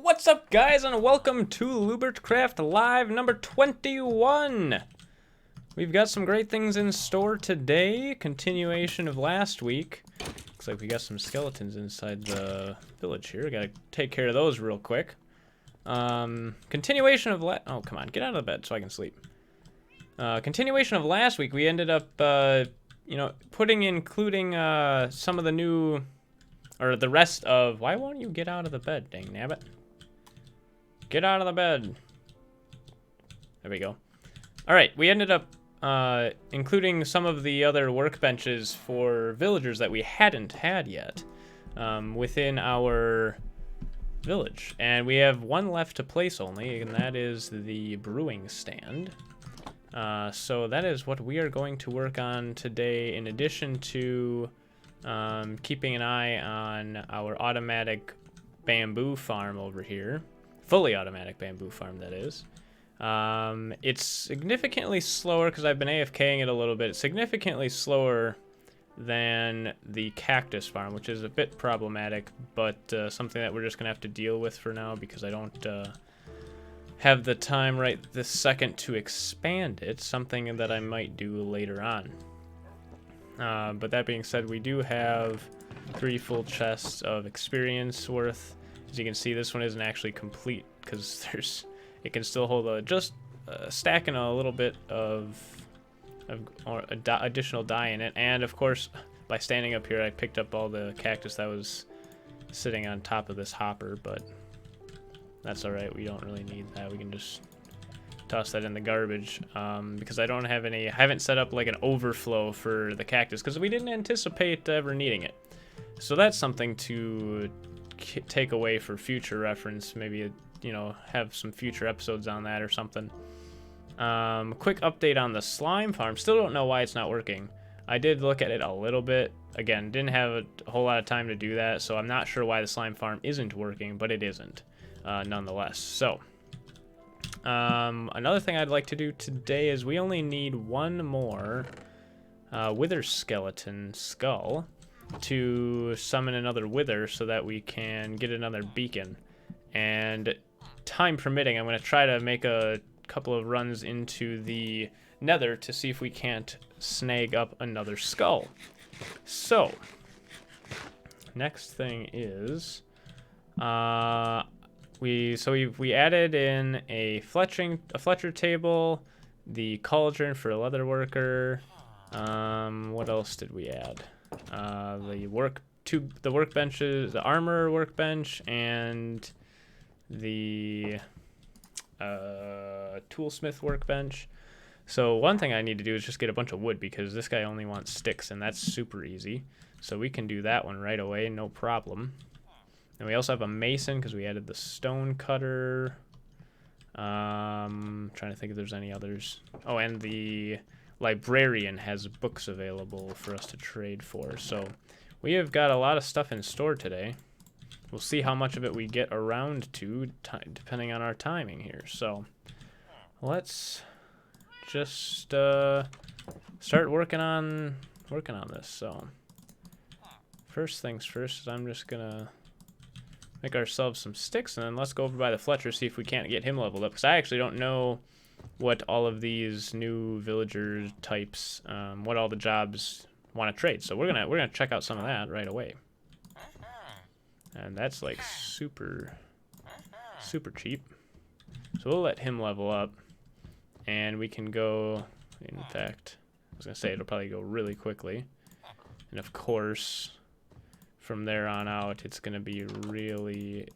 What's up, guys, and welcome to LubertCraft Live number 21. We've got some great things in store today. Continuation of last week. Looks like we got some skeletons inside the village here. Gotta take care of those real quick. Continuation of oh, come on, get out of the bed so I can sleep. Continuation of last week, we ended up, including some of the new, or the rest of, why won't you get out of the bed, dang nabbit? Get out of the bed. There we go. All right, we ended up including some of the other workbenches for villagers that we hadn't had yet within our village. And we have one left to place only, and that is the brewing stand. So that is what we are going to work on today, in addition to keeping an eye on our automatic bamboo farm over here. Fully automatic bamboo farm, that is. It's significantly slower because I've been AFKing it a little bit. It's significantly slower than the cactus farm, which is a bit problematic, but something that we're just gonna have to deal with for now because I don't have the time right this second to expand it. Something that I might do later on. But that being said, we do have 3 full chests of experience worth. As you can see, this one isn't actually complete because it can still hold just stacking a little bit of additional dye in it. And of course, by standing up here, I picked up all the cactus that was sitting on top of this hopper, but that's all right. We don't really need that. We can just toss that in the garbage because I don't have any. I haven't set up like an overflow for the cactus because we didn't anticipate ever needing it. So that's something to take away for future reference. Maybe have some future episodes on that or something. Quick update on the slime farm. Still don't know why it's not working. I did look at it a little bit. Again, didn't have a whole lot of time to do that, so I'm not sure why the slime farm isn't working, but it isn't nonetheless. So another thing I'd like to do today is we only need one more wither skeleton skull to summon another wither so that we can get another beacon. And time permitting, I'm going to try to make a couple of runs into the nether to see if we can't snag up another skull. So next thing is we added in a Fletcher table, the cauldron for a leather worker. What else did we add? The workbenches, the armor workbench, and the toolsmith workbench. So one thing I need to do is just get a bunch of wood because this guy only wants sticks, and that's super easy. So we can do that one right away, no problem. And we also have a mason because we added the stone cutter. Trying to think if there's any others. Oh, and the librarian has books available for us to trade for. So we have got a lot of stuff in store today. We'll see how much of it we get around to, depending on our timing here. So let's just start working on this. So first things first is I'm just gonna make ourselves some sticks, and then let's go over by the Fletcher, see if we can't get him leveled up, because I actually don't know what all of these new villager types, what all the jobs want to trade. So we're gonna check out some of that right away. And that's like super cheap. So we'll let him level up, and we can go. In fact, I was gonna say it'll probably go really quickly, and of course, from there on out, it's gonna be really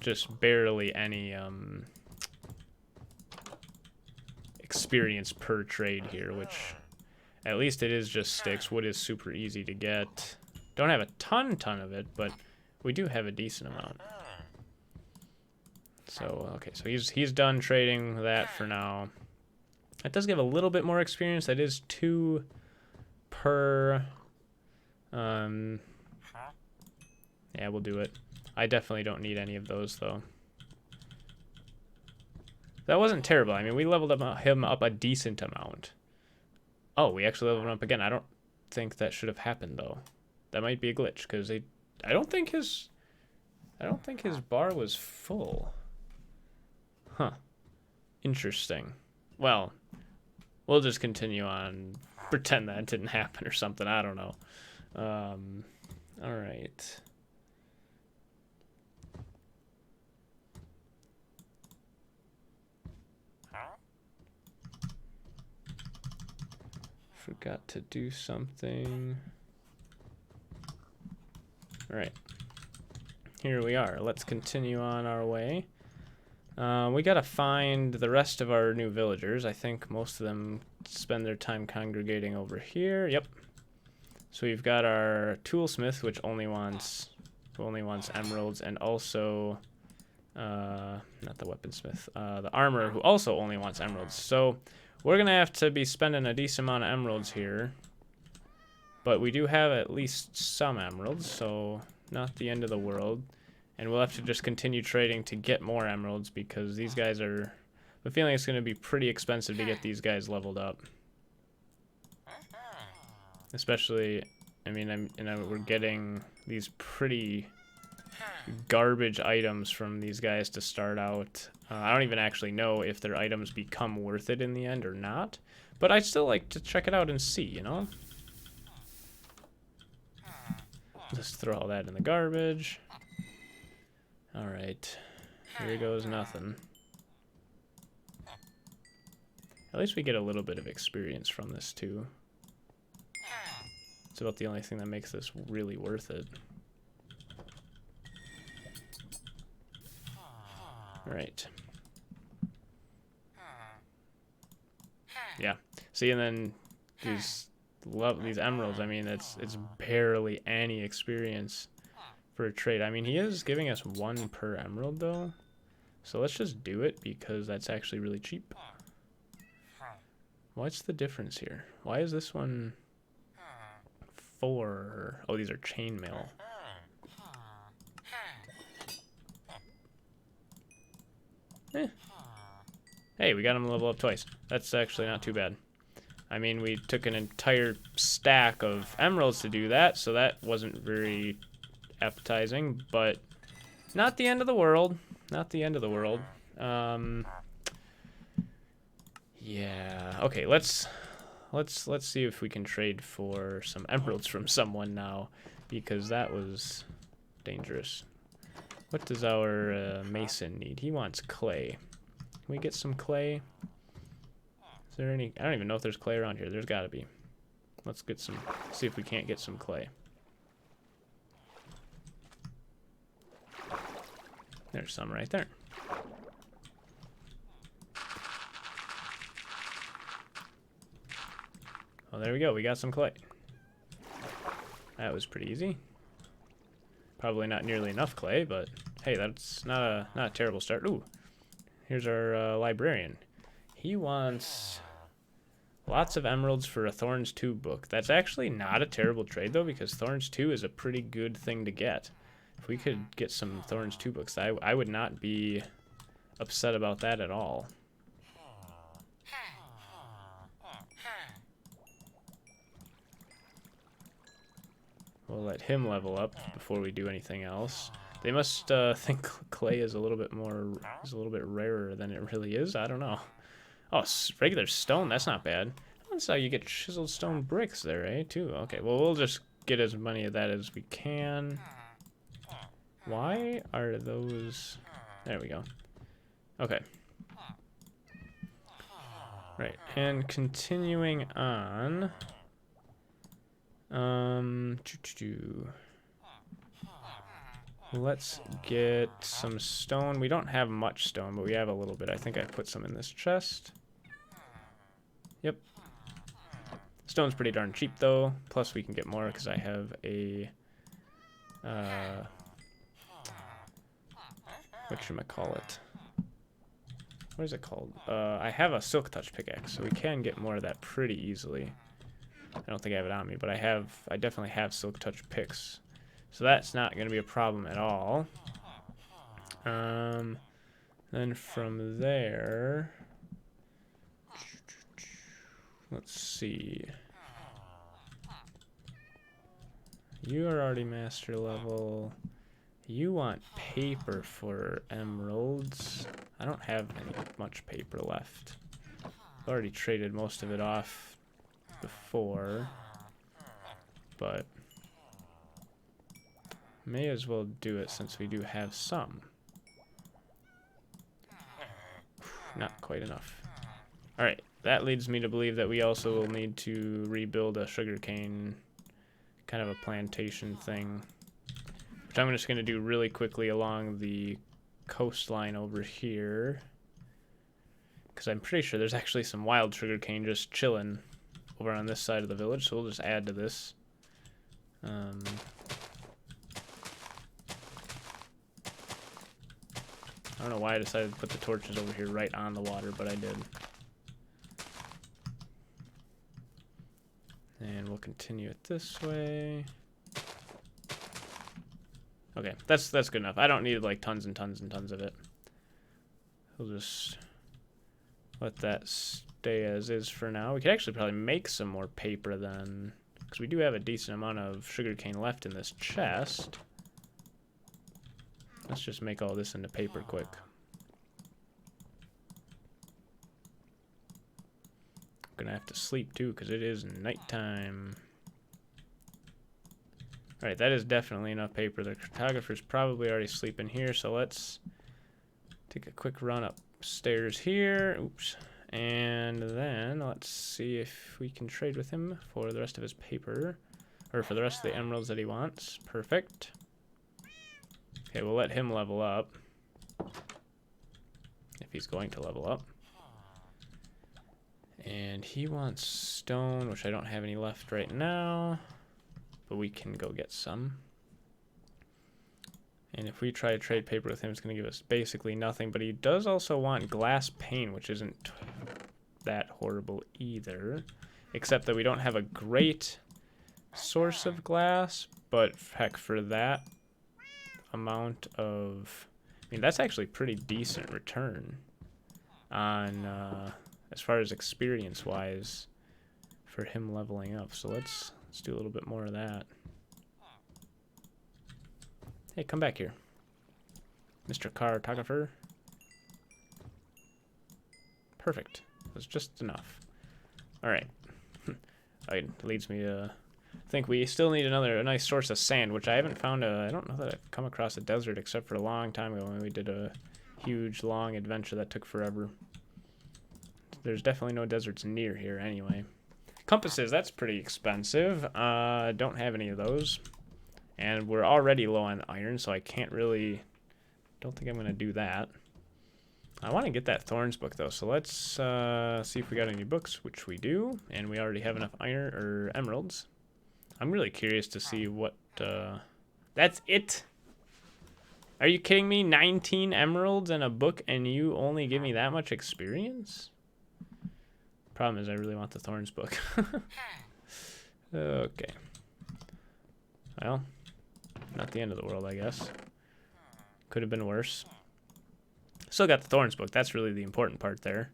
just barely any experience per trade here, which at least it is just sticks. Wood is super easy to get. Don't have a ton of it, but we do have a decent amount. So okay, so he's done trading that for now. That does give a little bit more experience. That is 2 per. Yeah, we'll do it. I definitely don't need any of those though. That wasn't terrible. I mean, we leveled him up a decent amount. Oh, we actually leveled him up again. I don't think that should have happened though. That might be a glitch because I don't think his bar was full. Huh. Interesting. Well, we'll just continue on. Pretend that didn't happen or something. I don't know. All right. Forgot to do something. All right. Here we are. Let's continue on our way. We gotta find the rest of our new villagers. I think most of them spend their time congregating over here. Yep. So we've got our toolsmith, which only wants emeralds, and also not the weaponsmith, the armorer, who also only wants emeralds. So we're gonna have to be spending a decent amount of emeralds here, but we do have at least some emeralds, so not the end of the world. And we'll have to just continue trading to get more emeralds because these guys are... I'm feeling it's going to be pretty expensive to get these guys leveled up. Especially, I mean, we're getting these pretty garbage items from these guys to start out. I don't even actually know if their items become worth it in the end or not. But I'd still like to check it out and see, you know? Just throw all that in the garbage. Alright, here goes nothing. At least we get a little bit of experience from this too. It's about the only thing that makes this really worth it. Alright. Yeah, see, and then these emeralds, I mean, it's barely any experience for a trade. I mean, he is giving us 1 per emerald though, so let's just do it because that's actually really cheap. What's the difference here? Why is this one 4? Oh, these are chainmail. Hey, we got him level up twice. That's actually not too bad. I mean, we took an entire stack of emeralds to do that, so that wasn't very appetizing, but not the end of the world. Not the end of the world. Yeah. Okay, let's see if we can trade for some emeralds from someone now, because that was dangerous. What does our mason need? He wants clay. Can we get some clay? Is there any? I don't even know if there's clay around here. There's got to be. Let's get some. See if we can't get some clay. There's some right there. Oh, there we go. We got some clay. That was pretty easy. Probably not nearly enough clay, but hey, that's not a terrible start. Ooh, here's our librarian. He wants lots of emeralds for a Thorns 2 book. That's actually not a terrible trade though, because Thorns 2 is a pretty good thing to get. If we could get some Thorns 2 books, I would not be upset about that at all. We'll let him level up before we do anything else. They must think clay is a little bit rarer than it really is. I don't know. Oh, regular stone, that's not bad. That's how you get chiseled stone bricks there, eh? Too. Okay, well, we'll just get as many of that as we can. Why are those... There we go. Okay. Right, and continuing on... Let's get some stone. We don't have much stone, but we have a little bit. I think I put some in this chest. Yep. Stone's pretty darn cheap, though. Plus, we can get more because I have a... whatchamacallit? What is it called? I have a silk touch pickaxe, so we can get more of that pretty easily. I don't think I have it on me, but I definitely have silk touch picks. So that's not going to be a problem at all. Then from there, let's see. You are already master level. You want paper for emeralds. I don't have much paper left. I've already traded most of it off before, but may as well do it since we do have some. Not quite enough. Alright, that leads me to believe that we also will need to rebuild a sugarcane kind of a plantation thing, which I'm just going to do really quickly along the coastline over here, because I'm pretty sure there's actually some wild sugarcane just chilling over on this side of the village, so we'll just add to this. I don't know why I decided to put the torches over here right on the water, but I did. And we'll continue it this way. Okay, that's good enough. I don't need like tons and tons and tons of it. We'll just let that stay as is for now. We could actually probably make some more paper then, because we do have a decent amount of sugarcane left in this chest. Let's just make all this into paper quick. I'm gonna have to sleep too because it is nighttime. Alright, that is definitely enough paper. The cartographer's probably already sleeping here, so let's take a quick run upstairs here. Oops. And then let's see if we can trade with him for the rest of his paper, or for the rest of the emeralds that he wants. Perfect. Okay, we'll let him level up, if he's going to level up. And he wants stone, which I don't have any left right now, but we can go get some. And if we try to trade paper with him, it's going to give us basically nothing, but he does also want glass pane, which isn't that horrible either, except that we don't have a great source of glass, but heck, for that amount of, I mean, that's actually pretty decent return on as far as experience wise for him leveling up. So let's do a little bit more of that. Hey, come back here, Mr. Cartographer. Perfect. That's just enough. All right. It leads me to think we still need a nice source of sand, which I haven't found. I don't know that I've come across a desert except for a long time ago when we did a huge long adventure that took forever. There's definitely no deserts near here anyway. Compasses, that's pretty expensive. Don't have any of those. And we're already low on iron, so I can't really, don't think I'm going to do that. I want to get that Thorns book though, so let's see if we got any books, which we do, and we already have enough iron or emeralds. I'm really curious to see what, that's it? Are you kidding me? 19 emeralds and a book, and you only give me that much experience? Problem is I really want the Thorns book. Okay. Well, not the end of the world, I guess. Could have been worse. Still got the Thorns book. That's really the important part there,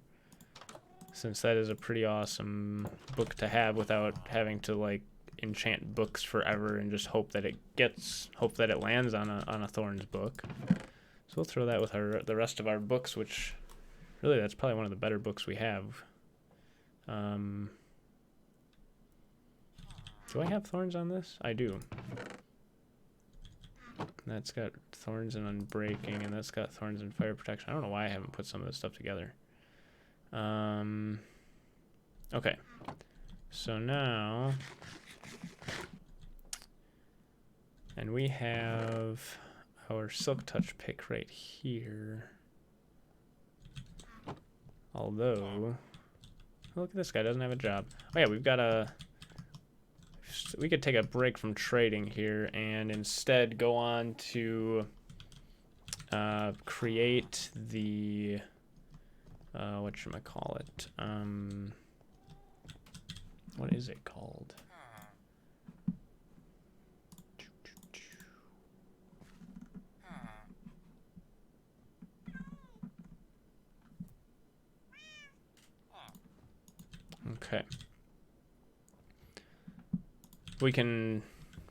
since that is a pretty awesome book to have without having to like enchant books forever and just hope that it lands on a Thorns book. So we'll throw that with the rest of our books, which really that's probably one of the better books we have. Do I have thorns on this? I do. That's got thorns and unbreaking, and that's got thorns and fire protection. I don't know why I haven't put some of this stuff together. Okay. So now, and we have our Silk Touch pick right here. Although, look at this guy, doesn't have a job. Oh yeah, we've got we could take a break from trading here and instead go on to create the whatchamacallit, what is it called? Okay. We can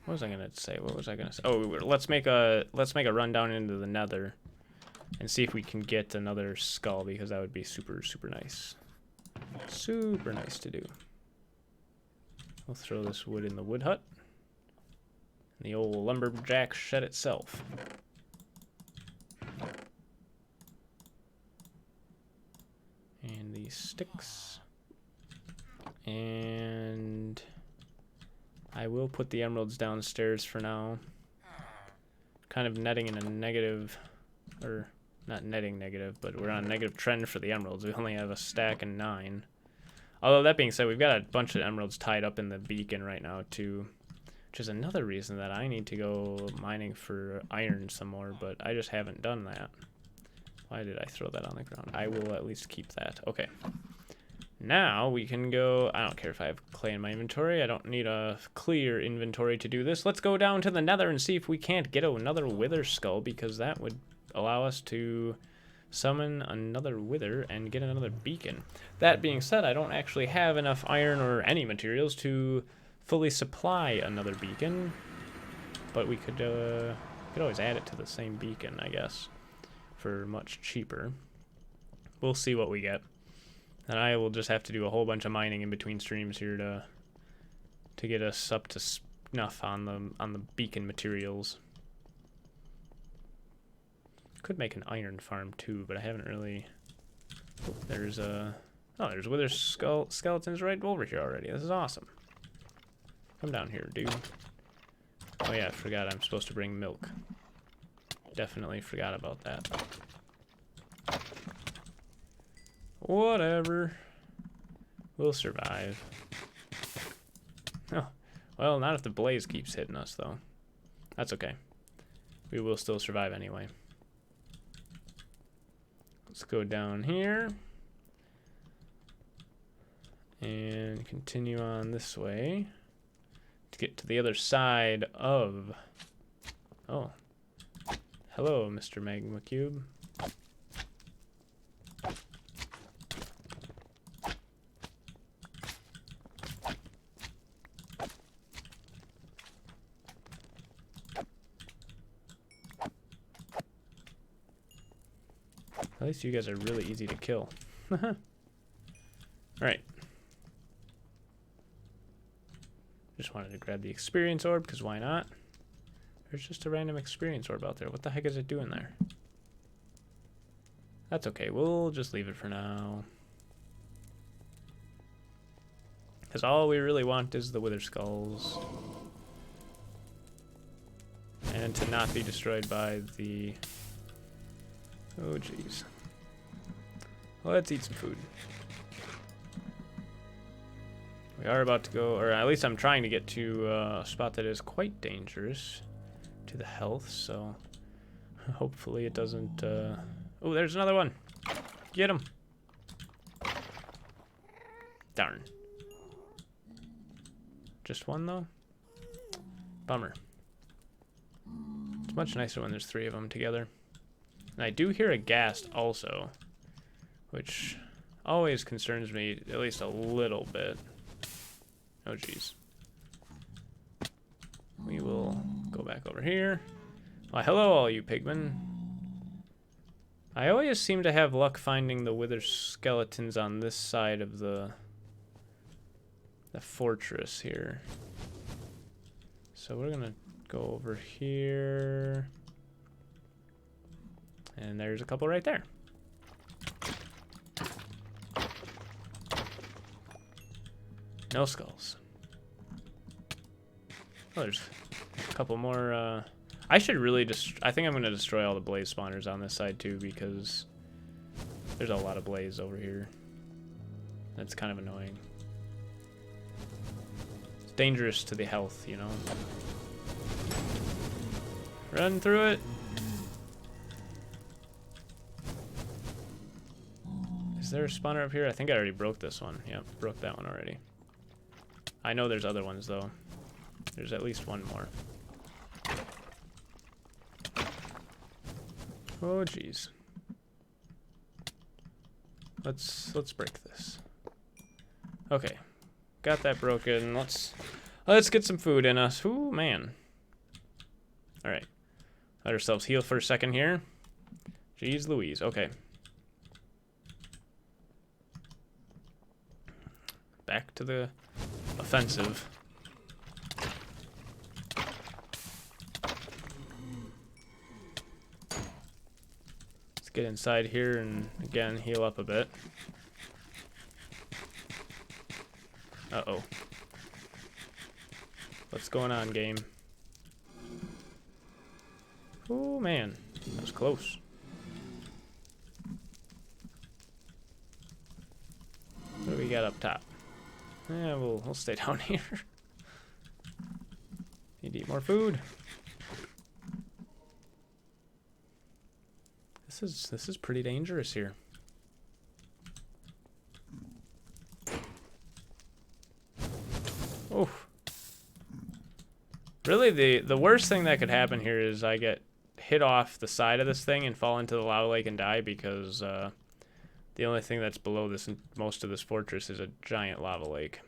What was I gonna say? What was I gonna say? Oh, let's make a run down into the nether and see if we can get another skull, because that would be super nice. Super nice to do. We'll throw this wood in the wood hut. And the old lumberjack shed itself. And these sticks. And I will put the emeralds downstairs for now. Kind of netting in a negative, or not netting negative, but we're on a negative trend for the emeralds. We only have a stack and 9. Although that being said, we've got a bunch of emeralds tied up in the beacon right now too, which is another reason that I need to go mining for iron some more, but I just haven't done that. Why did I throw that on the ground? I will at least keep that. Okay. Now we can go, I don't care if I have clay in my inventory. I don't need a clear inventory to do this. Let's go down to the nether and see if we can't get another wither skull, because that would allow us to summon another wither and get another beacon. That being said, I don't actually have enough iron or any materials to fully supply another beacon, but we could always add it to the same beacon, I guess, for much cheaper. We'll see what we get. And I will just have to do a whole bunch of mining in between streams here to get us up to snuff on the beacon materials. Could make an iron farm too, but I haven't really. There's there's wither skeletons right over here already. This is awesome. Come down here, dude. Oh yeah, I forgot I'm supposed to bring milk. Definitely forgot about that. Whatever. We'll survive. Oh, well, not if the blaze keeps hitting us, though. That's okay. We will still survive anyway. Let's go down here. And continue on this way to get to the other side of... Oh. Hello, Mr. Magma Cube. At least you guys are really easy to kill. Alright. Just wanted to grab the experience orb, because why not? There's just a random experience orb out there. What the heck is it doing there? That's okay. We'll just leave it for now. Because all we really want is the wither skulls. And to not be destroyed by the... Oh, jeez. Let's eat some food. We are about to go, or at least I'm trying to get to a spot that is quite dangerous to the health, so hopefully it doesn't... Oh, there's another one. Get him. Darn. Just one, though? Bummer. It's much nicer when there's 3 of them together. And I do hear a ghast also, which always concerns me at least a little bit. Oh, jeez. We will go back over here. Why, hello, all you pigmen. I always seem to have luck finding the wither skeletons on this side of the fortress here. So we're gonna go over here. And there's a couple right there. No skulls. Oh, there's a couple more. I should really I think I'm going to destroy all the blaze spawners on this side too, because there's a lot of blaze over here. That's kind of annoying. It's dangerous to the health, you know. Run through it. Is there a spawner up here? I think I already broke this one. Yep, broke that one already. I know there's other ones though. There's at least one more. Oh jeez. Let's break this. Okay. Got that broken. Let's Let's get some food in us. Ooh, man. All right. Let ourselves heal for a second here. Jeez Louise. Okay. Back to the offensive. Let's get inside here and, again, heal up a bit. Uh-oh. What's going on, game? Oh, man. That was close. What do we got up top? Yeah, we'll stay down here. Need to eat more food. This is pretty dangerous here. Oh. Really, the worst thing that could happen here is I get hit off the side of this thing and fall into the lava lake and die because the only thing that's below this and most of this fortress is a giant lava lake.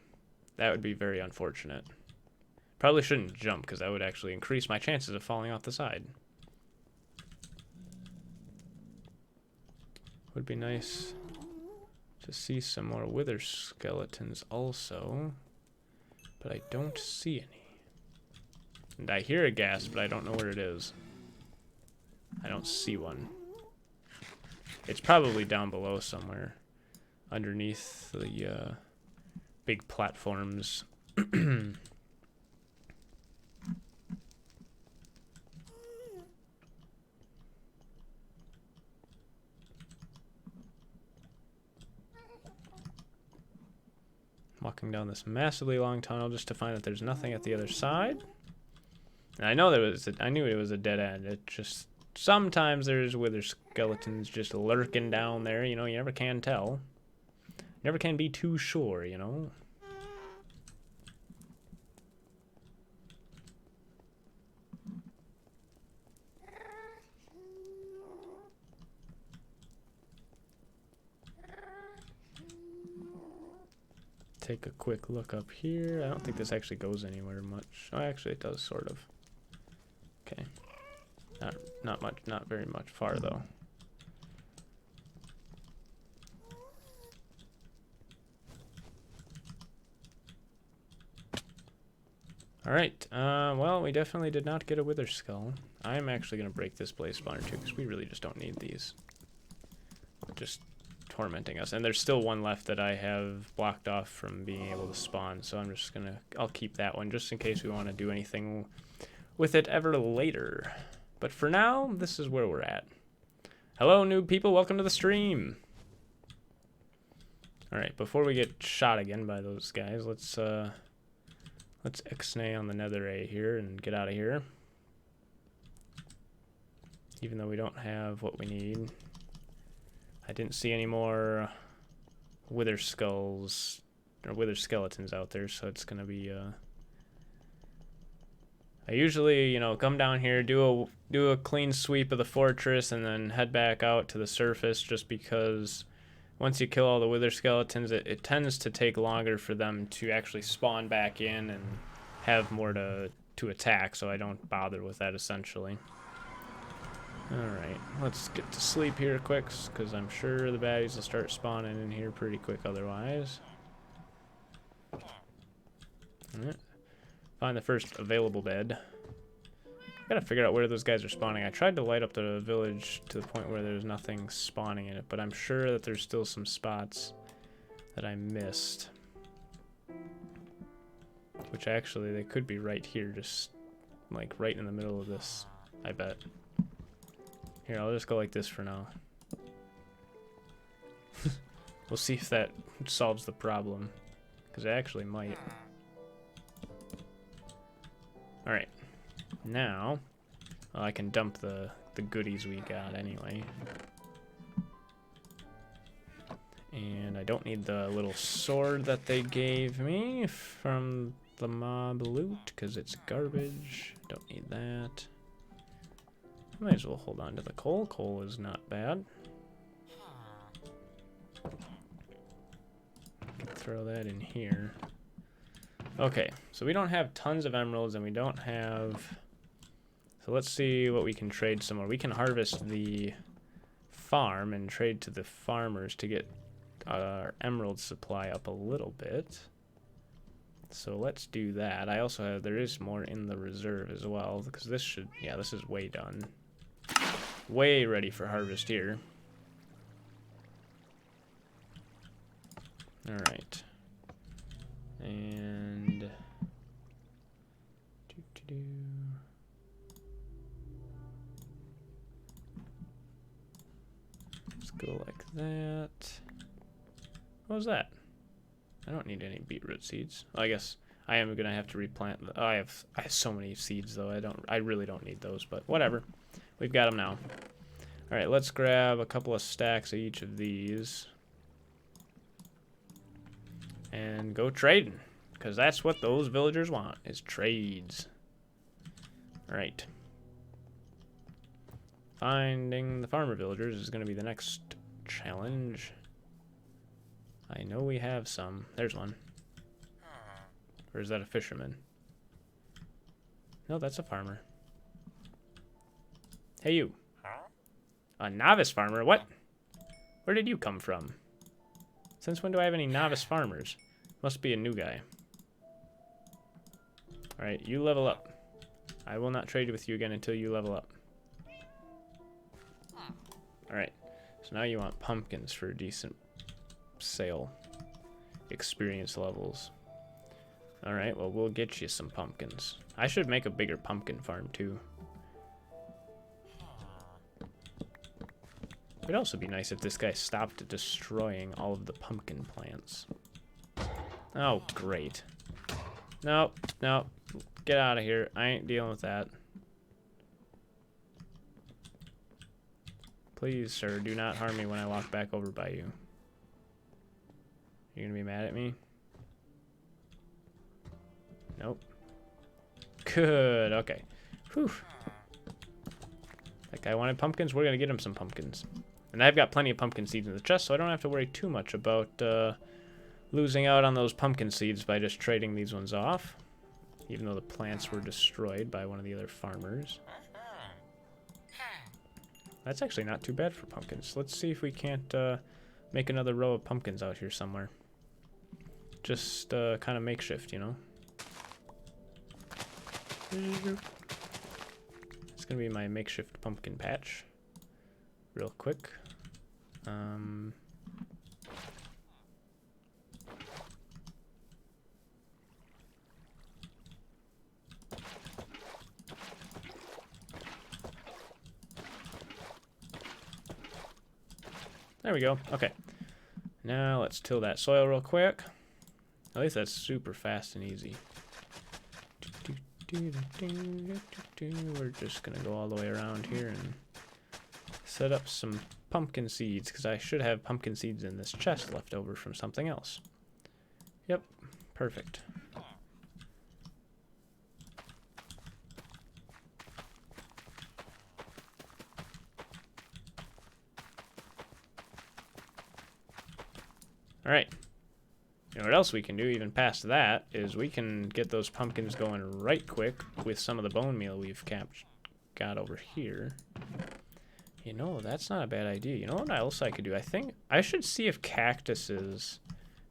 That would be very unfortunate. Probably shouldn't jump because that would actually increase my chances of falling off the side. Would be nice to see some more wither skeletons also, but I don't see any. And I hear a ghast, but I don't know where it is. I don't see one. It's probably down below somewhere, underneath the big platforms. Walking down this massively long tunnel just to find that there's nothing at the other side. And I know I knew it was a dead end. It just sometimes there's wither skeletons just lurking down there. You know, you never can tell. Never can be too sure, you know. Take a quick look up here. I don't think this actually goes anywhere much. Oh, actually it does, sort of. Okay. Not much, not very much far though. Alright, well, we definitely did not get a wither skull. I'm actually going to break this blaze spawner too, because we really just don't need these. Just tormenting us. And there's still one left that I have blocked off from being able to spawn, so I'm just gonna, I'll keep that one just in case we want to do anything with it ever later. But for now, this is where we're at. Hello, noob people, welcome to the stream. Alright, before we get shot again by those guys, let's ixnay on the nether A here and get out of here. Even though we don't have what we need. I didn't see any more wither skulls or wither skeletons out there, so it's gonna be I usually, you know, come down here, do a clean sweep of the fortress and then head back out to the surface, just because once you kill all the wither skeletons, it tends to take longer for them to actually spawn back in and have more to attack, so I don't bother with that essentially. Alright, let's get to sleep here quick, because I'm sure the baddies will start spawning in here pretty quick otherwise. Alright. Find the first available bed. Gotta figure out where those guys are spawning. I tried to light up the village to the point where there's nothing spawning in it, but I'm sure that there's still some spots that I missed. Which actually, they could be right here, just like right in the middle of this, I bet. Here, I'll just go like this for now. We'll see if that solves the problem, because it actually might. Alright, now I can dump the goodies we got anyway. And I don't need the little sword that they gave me from the mob loot, because it's garbage. Don't need that. Might as well hold on to the coal. Coal is not bad. Throw that in here. Okay, so we don't have tons of emeralds, and we don't have... So let's see what we can trade somewhere. We can harvest the farm and trade to the farmers to get our emerald supply up a little bit. So let's do that. I also have... There is more in the reserve as well, because this should... Yeah, this is way done. Way ready for harvest here. Alright. And... Let's go like that. What was that? I don't need any beetroot seeds. Well, I guess I am gonna have to replant. I have so many seeds though. I really don't need those, but whatever. We've got them now. All right, let's grab a couple of stacks of each of these and go trading, because that's what those villagers want, is trades. All right. Finding the farmer villagers is going to be the next challenge. I know we have some. There's one. Or is that a fisherman? No, that's a farmer. Hey, you. A novice farmer? What? Where did you come from? Since when do I have any novice farmers? Must be a new guy. Alright, you level up. I will not trade with you again until you level up. Alright, so now you want pumpkins for decent sale experience levels. Alright, well, we'll get you some pumpkins. I should make a bigger pumpkin farm too. It'd also be nice if this guy stopped destroying all of the pumpkin plants. Oh, great. Nope, nope. Get out of here. I ain't dealing with that. Please, sir, do not harm me when I walk back over by you. You're gonna be mad at me? Nope. Good, okay. Whew. That guy wanted pumpkins, we're gonna get him some pumpkins. And I've got plenty of pumpkin seeds in the chest, so I don't have to worry too much about losing out on those pumpkin seeds by just trading these ones off. Even though the plants were destroyed by one of the other farmers. That's actually not too bad for pumpkins. Let's see if we can't make another row of pumpkins out here somewhere. Just kind of makeshift, you know? It's gonna be my makeshift pumpkin patch. Real quick. There we go. Okay. Now let's till that soil real quick. At least that's super fast and easy. We're just gonna go all the way around here and set up some pumpkin seeds, because I should have pumpkin seeds in this chest left over from something else. Yep, perfect. All right. You know what else we can do even past that is we can get those pumpkins going right quick with some of the bone meal we've got over here. You know, that's not a bad idea. You know what else I could do? I think I should see if cactuses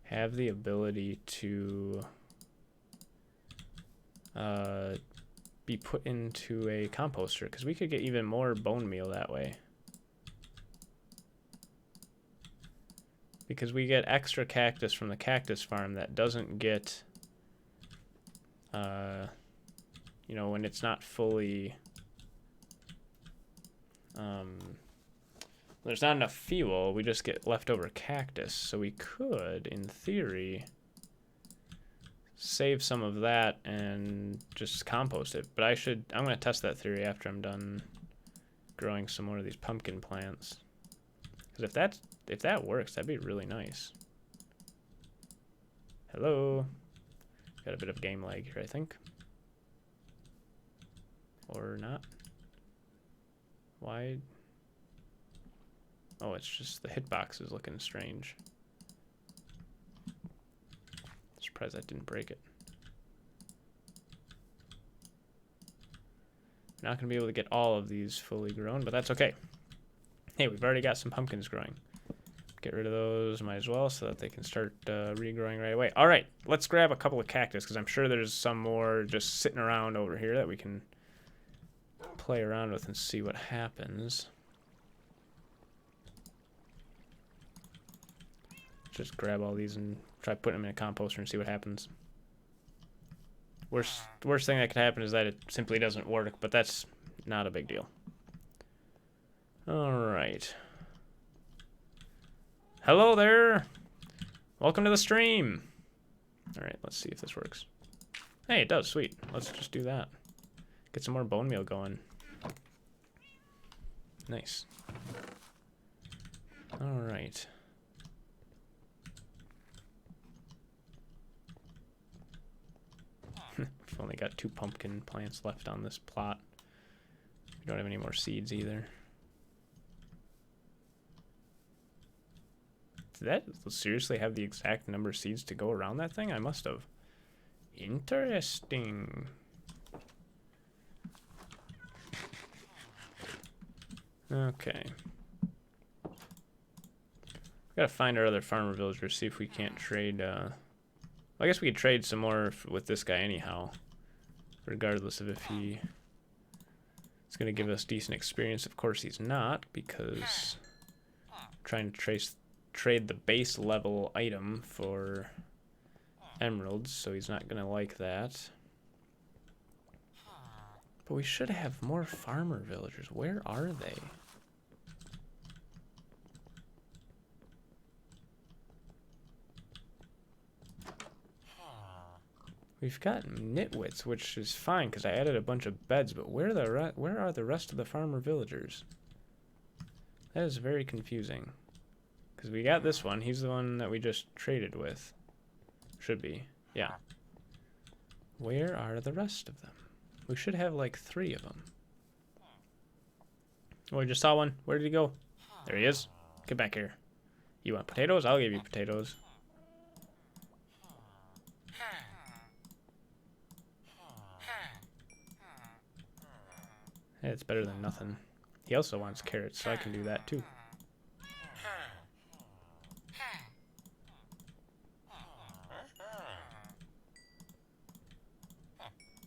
have the ability to be put into a composter, because we could get even more bone meal that way. Because we get extra cactus from the cactus farm that doesn't get, you know, when it's not fully, there's not enough fuel, we just get leftover cactus. So we could, in theory, save some of that and just compost it. But I'm going to test that theory after I'm done growing some more of these pumpkin plants. Because if that works, that'd be really nice. Hello. Got a bit of game lag here, I think. Or not. Why? Oh, it's just the hitbox is looking strange. Surprised I didn't break it. Not going to be able to get all of these fully grown, but that's okay. Hey, we've already got some pumpkins growing. Get rid of those, might as well, so that they can start regrowing right away. All right, let's grab a couple of cactus, because I'm sure there's some more just sitting around over here that we can play around with and see what happens. Just grab all these and try putting them in a composter and see what happens. Worst thing that could happen is that it simply doesn't work, but that's not a big deal. All right. Hello there. Welcome to the stream. All right, let's see if this works. Hey, it does. Sweet. Let's just do that. Get some more bone meal going. Nice. All right. We've only got 2 pumpkin plants left on this plot. We don't have any more seeds either. Did that seriously have the exact number of seeds to go around that thing? I must have. Interesting. Okay. We gotta find our other farmer villagers, see if we can't trade, I guess we could trade some more with this guy anyhow. Regardless of if he is gonna give us decent experience. Of course he's not, because I'm trying to trade the base level item for emeralds, so he's not gonna like that. But we should have more farmer villagers. Where are they? We've got nitwits, which is fine because I added a bunch of beds, but where are the rest of the farmer villagers? That is very confusing. Because we got this one. He's the one that we just traded with. Should be. Yeah. Where are the rest of them? We should have like 3 of them. Oh, I just saw one. Where did he go? There he is. Get back here. You want potatoes? I'll give you potatoes. Hey, it's better than nothing. He also wants carrots, so I can do that too.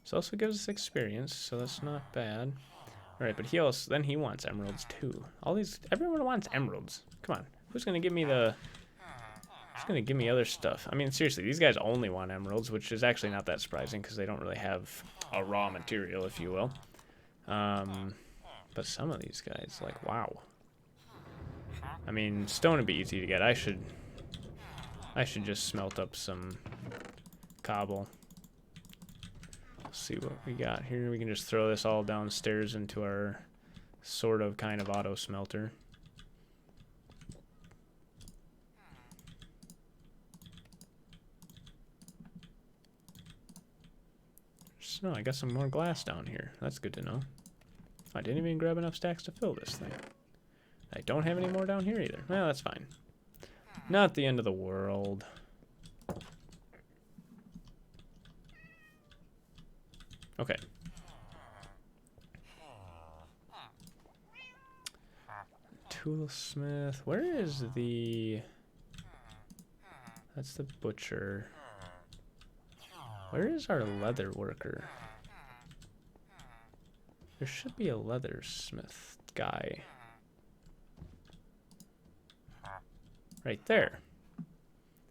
This also gives us experience, so that's not bad. Alright, but he wants emeralds too. Everyone wants emeralds. Come on, who's gonna give me other stuff? I mean, seriously, these guys only want emeralds, which is actually not that surprising because they don't really have a raw material, if you will. But some of these guys, like, wow. I mean, stone would be easy to get. I should just smelt up some cobble. Let's see what we got here. We can just throw this all downstairs into our sort of kind of auto smelter. So I got some more glass down here. That's good to know. I didn't even grab enough stacks to fill this thing. I don't have any more down here either. Well, that's fine. Not the end of the world. Okay. Toolsmith. Where is the... That's the butcher. Where is our leather worker? There should be a leathersmith guy. Right there.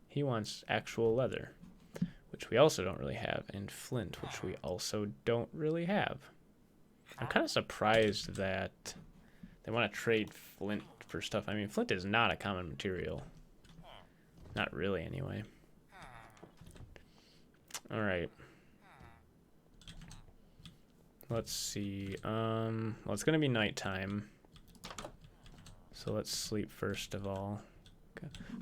He wants actual leather, which we also don't really have, and flint, which we also don't really have. I'm kind of surprised that they want to trade flint for stuff. I mean, flint is not a common material. Not really, anyway. All right. Let's see. Well, it's gonna be nighttime, so let's sleep first of all.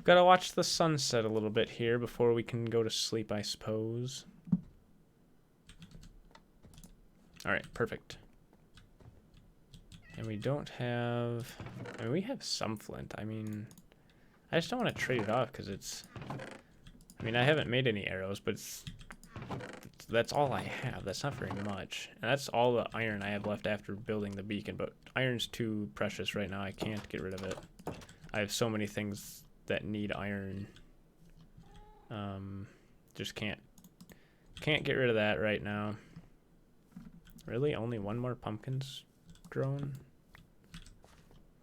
Gotta watch the sunset a little bit here before we can go to sleep, I suppose. All right, perfect. And we don't have... I mean, we have some flint. I mean, I just don't want to trade it off because it's... I mean, I haven't made any arrows, but it's that's all I have. That's not very much. And that's all the iron I have left after building the beacon, but iron's too precious right now. I can't get rid of it. I have so many things that need iron. Just can't get rid of that right now. Really? Only one more pumpkin's grown?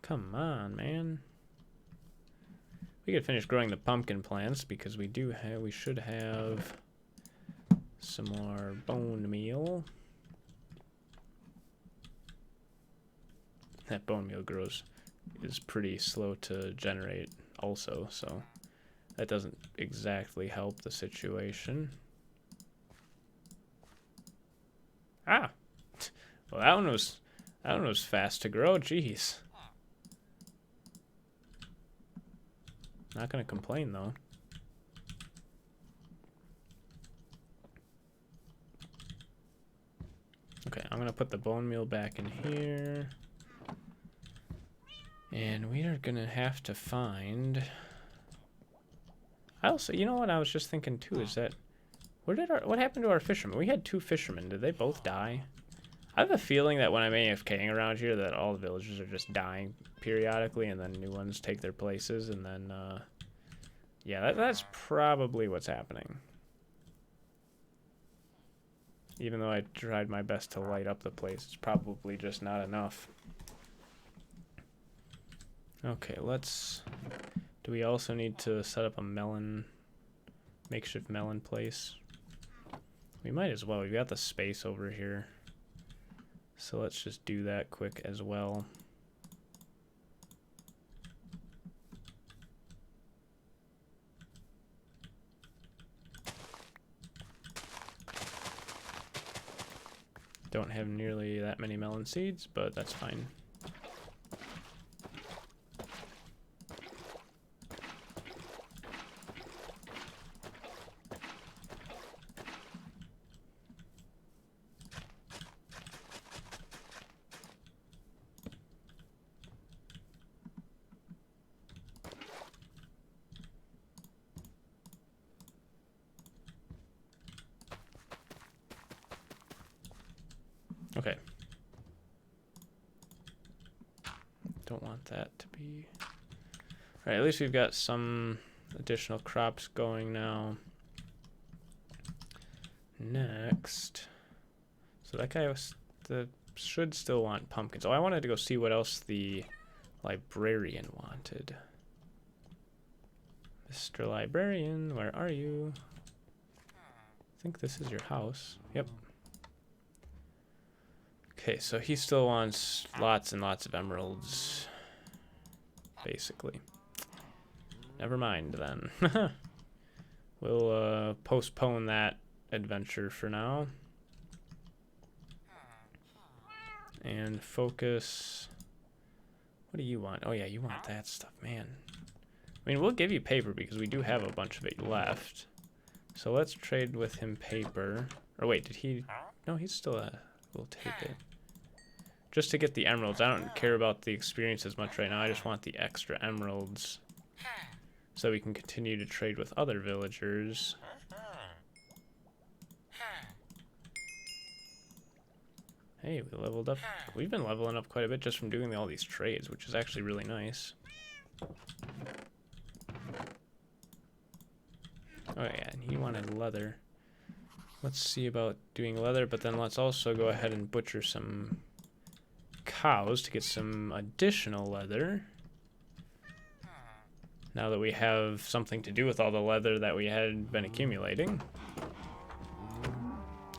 Come on, man. We could finish growing the pumpkin plants because we should have some more bone meal. That bone meal is pretty slow to generate also, so that doesn't exactly help the situation. Ah, well that one was fast to grow. Jeez. Not gonna complain though. Okay, I'm gonna put the bone meal back in here. And we are gonna have to find... you know what I was just thinking too, is that... What happened to our fishermen? We had 2 fishermen. Did they both die? I have a feeling that when I'm AFKing around here that all the villagers are just dying periodically and then new ones take their places and then, yeah, that's probably what's happening. Even though I tried my best to light up the place, it's probably just not enough. Okay, do we also need to set up a makeshift melon place? We might as well. We've got the space over here. So let's just do that quick as well. Don't have nearly that many melon seeds, but that's fine. Okay. Don't want that to be... Alright, at least we've got some additional crops going now. Next. So that guy should still want pumpkins. Oh, I wanted to go see what else the librarian wanted. Mr. Librarian, where are you? I think this is your house. Yep. Okay, so he still wants lots and lots of emeralds, basically. Never mind then. We'll postpone that adventure for now. And focus... What do you want? Oh yeah, you want that stuff, man. I mean, we'll give you paper because we do have a bunch of it left. So let's trade with him paper. Or wait, did he... No, he's still a... We'll take it. Just to get the emeralds. I don't care about the experience as much right now. I just want the extra emeralds. So we can continue to trade with other villagers. Hey, we leveled up. We've been leveling up quite a bit just from doing all these trades, which is actually really nice. Oh yeah, and he wanted leather. Let's see about doing leather, but then let's also go ahead and butcher some cows to get some additional leather. Now that we have something to do with all the leather that we had been accumulating.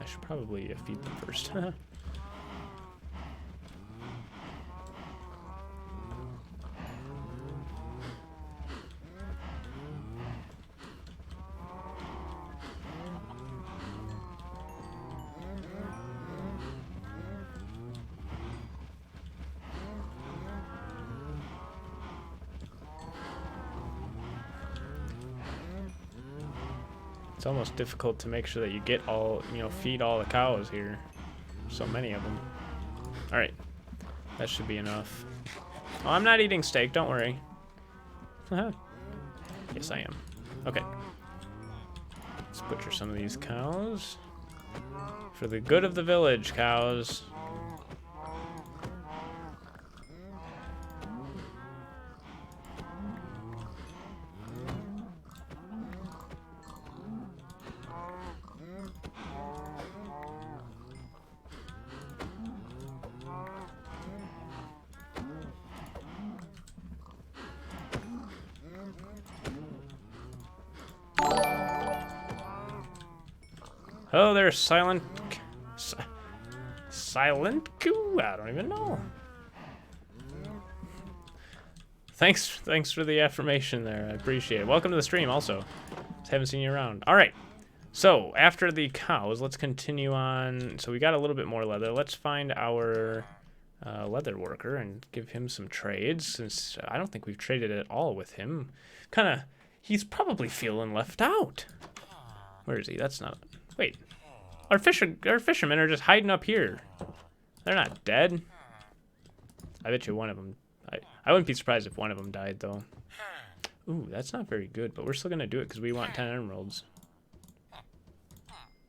I should probably feed them first. It's almost difficult to make sure that you get all, feed all the cows here. So many of them. Alright. That should be enough. Oh, I'm not eating steak, don't worry. Yes, I am. Okay. Let's butcher some of these cows. For the good of the village, cows. Oh, there's silent coo. I don't even know. Thanks for the affirmation there. I appreciate it. Welcome to the stream also. Just haven't seen you around. All right. So after the cows, let's continue on. So we got a little bit more leather. Let's find our leather worker and give him some trades, since I don't think we've traded at all with him. He's probably feeling left out. Where is he? That's not. Wait. Our fishermen are just hiding up here. They're not dead. I bet you one of them. I wouldn't be surprised if one of them died, though. Ooh, that's not very good, but we're still gonna do it because we want 10 emeralds.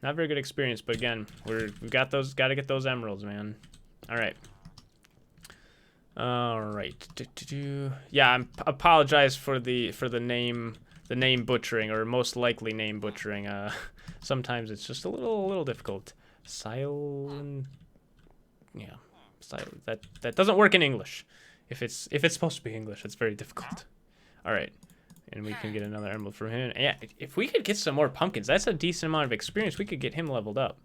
Not very good experience, but again, we've got those. Got to get those emeralds, man. All right. All right. Yeah, I apologize for the name butchering, or most likely name butchering. Sometimes it's just a little difficult. Silent. Yeah, silent. That doesn't work in English. If it's supposed to be English, it's very difficult. All right, and we can get another emerald from him. And yeah, if we could get some more pumpkins, that's a decent amount of experience. We could get him leveled up.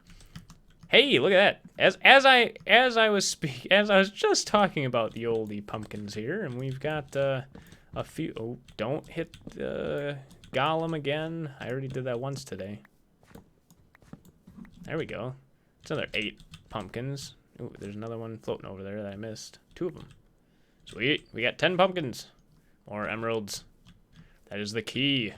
Hey, look at that! As I was just talking about the oldie pumpkins here, and we've got a few. Oh, don't hit the golem again. I already did that once today. There we go. It's another 8 pumpkins. Ooh, there's another one floating over there that I missed. 2 of them. Sweet. We got 10 pumpkins. More emeralds. That is the key.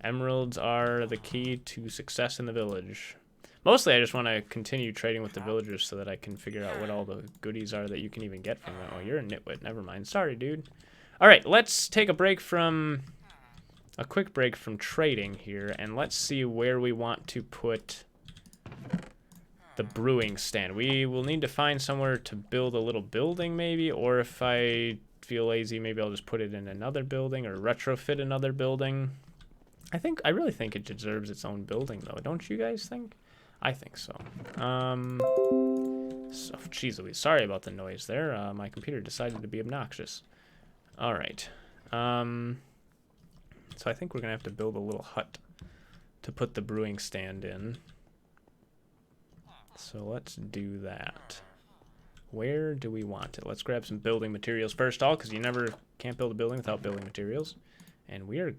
Emeralds are the key to success in the village. Mostly, I just want to continue trading with the villagers so that I can figure out what all the goodies are that you can even get from them. Oh, you're a nitwit. Never mind. Sorry, dude. All right, let's take a quick break from trading here, and let's see where we want to put the brewing stand. We will need to find somewhere to build a little building, maybe, or if I feel lazy, maybe I'll just put it in another building or retrofit another building. I really think it deserves its own building, though. Don't you guys think? I think so. Jeez Louise, sorry about the noise there. My computer decided to be obnoxious. All right. So I think we're gonna have to build a little hut to put the brewing stand in. So let's do that. Where do we want it? Let's grab some building materials first of all, because you can't build a building without building materials. And we are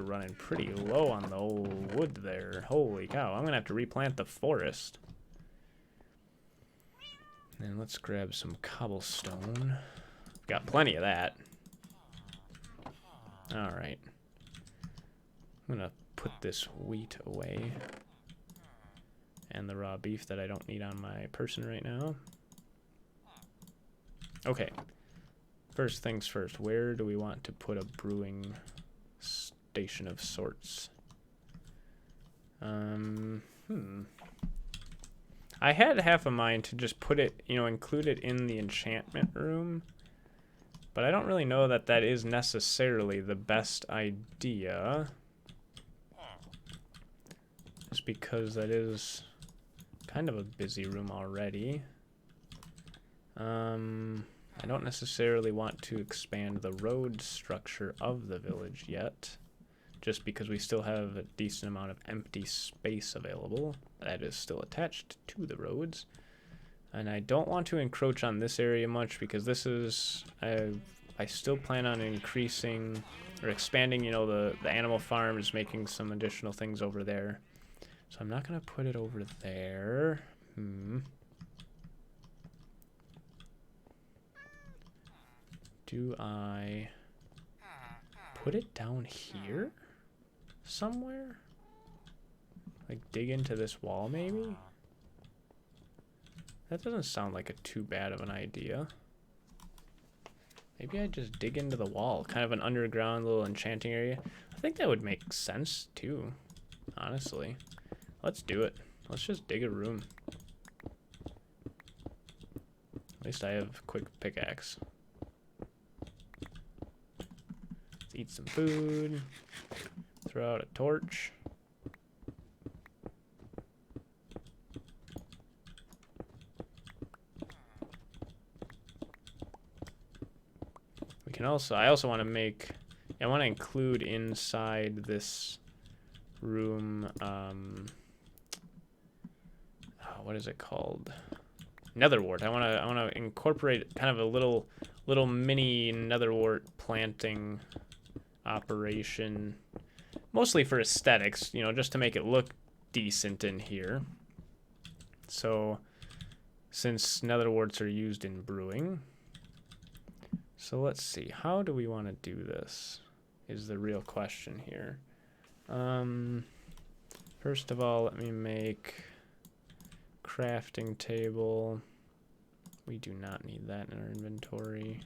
running pretty low on the old wood there. Holy cow, I'm gonna have to replant the forest. And let's grab some cobblestone. Got plenty of that. All right. I'm gonna put this wheat away. And the raw beef that I don't need on my person right now. Okay. First things first, where do we want to put a brewing station of sorts? I had half a mind to just put it, include it in the enchantment room. But I don't really know that that is necessarily the best idea. Just because that is kind of a busy room already. I don't necessarily want to expand the road structure of the village yet, just because we still have a decent amount of empty space available that is still attached to the roads. And I don't want to encroach on this area much, because this is, I still plan on increasing or expanding, the animal farms, making some additional things over there. So I'm not going to put it over there. Do I put it down here somewhere? Like dig into this wall maybe? That doesn't sound like a too bad of an idea. Maybe I just dig into the wall, kind of an underground little enchanting area. I think that would make sense too, honestly. Let's do it. Let's just dig a room. At least I have quick pickaxe. Let's eat some food. Throw out a torch. We can also, I also want to make, I want to include inside this room, what is it called? Netherwort. I want to incorporate kind of a little mini netherwort planting operation, mostly for aesthetics, you know, just to make it look decent in here. So, since netherworts are used in brewing, so let's see, how do we want to do this? Is the real question here. First of all, let me make crafting table. We do not need that in our inventory.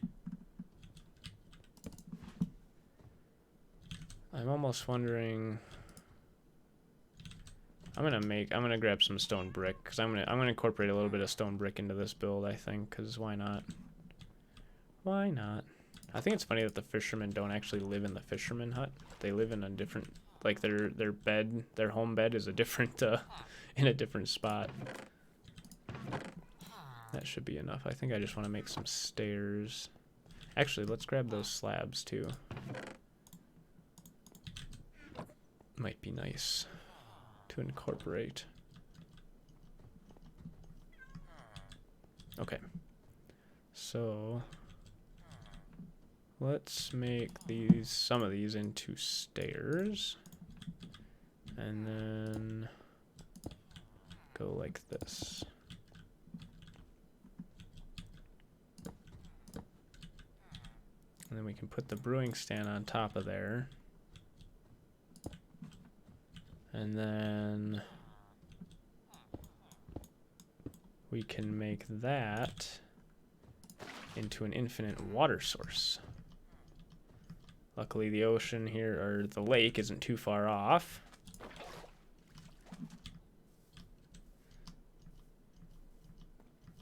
I'm almost wondering, I'm gonna grab some stone brick, because I'm gonna incorporate a little bit of stone brick into this build, I think, because why not? Why not? I think it's funny that the fishermen don't actually live in the fisherman hut. They live in a different, like their bed, their home bed is a different in a different spot. That should be enough. I think I just want to make some stairs. Actually, let's grab those slabs too. Might be nice to incorporate. Okay. So let's make some of these into stairs. And then go like this. And then we can put the brewing stand on top of there. And then we can make that into an infinite water source. Luckily the ocean here, or the lake, isn't too far off.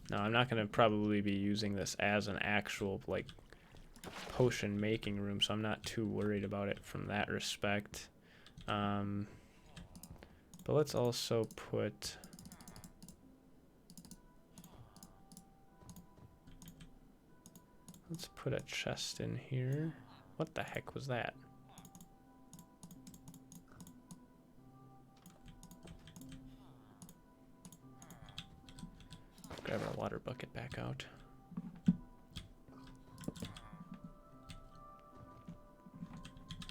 Now I'm not going to probably be using this as an actual like potion making room, so I'm not too worried about it from that respect. But let's also put a chest in here. What the heck was that? Grab our water bucket back out.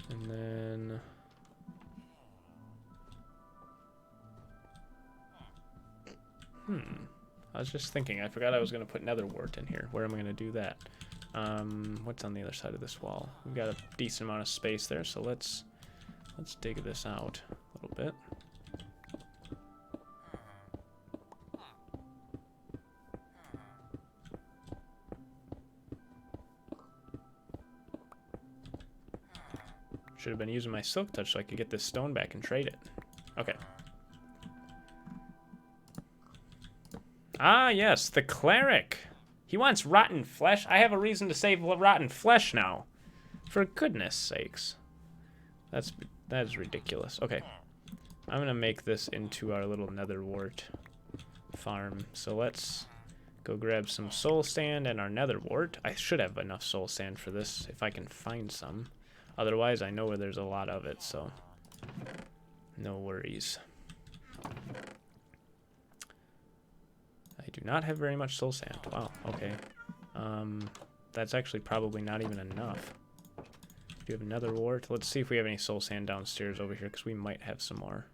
And then I was just thinking, I forgot I was going to put netherwort in here. Where am I going to do that? What's on the other side of this wall? We've got a decent amount of space there, so let's dig this out a little bit. Should have been using my silk touch so I could get this stone back and trade it. Okay. Ah, yes, the cleric. He wants rotten flesh. I have a reason to save rotten flesh now. For goodness sakes. That is ridiculous. Okay. I'm going to make this into our little netherwort farm. So let's go grab some soul sand and our netherwort. I should have enough soul sand for this if I can find some. Otherwise, I know where there's a lot of it, so no worries. I do not have very much soul sand. Wow, okay. That's actually probably not even enough. Do you have another wart? Let's see if we have any soul sand downstairs over here, because we might have some more.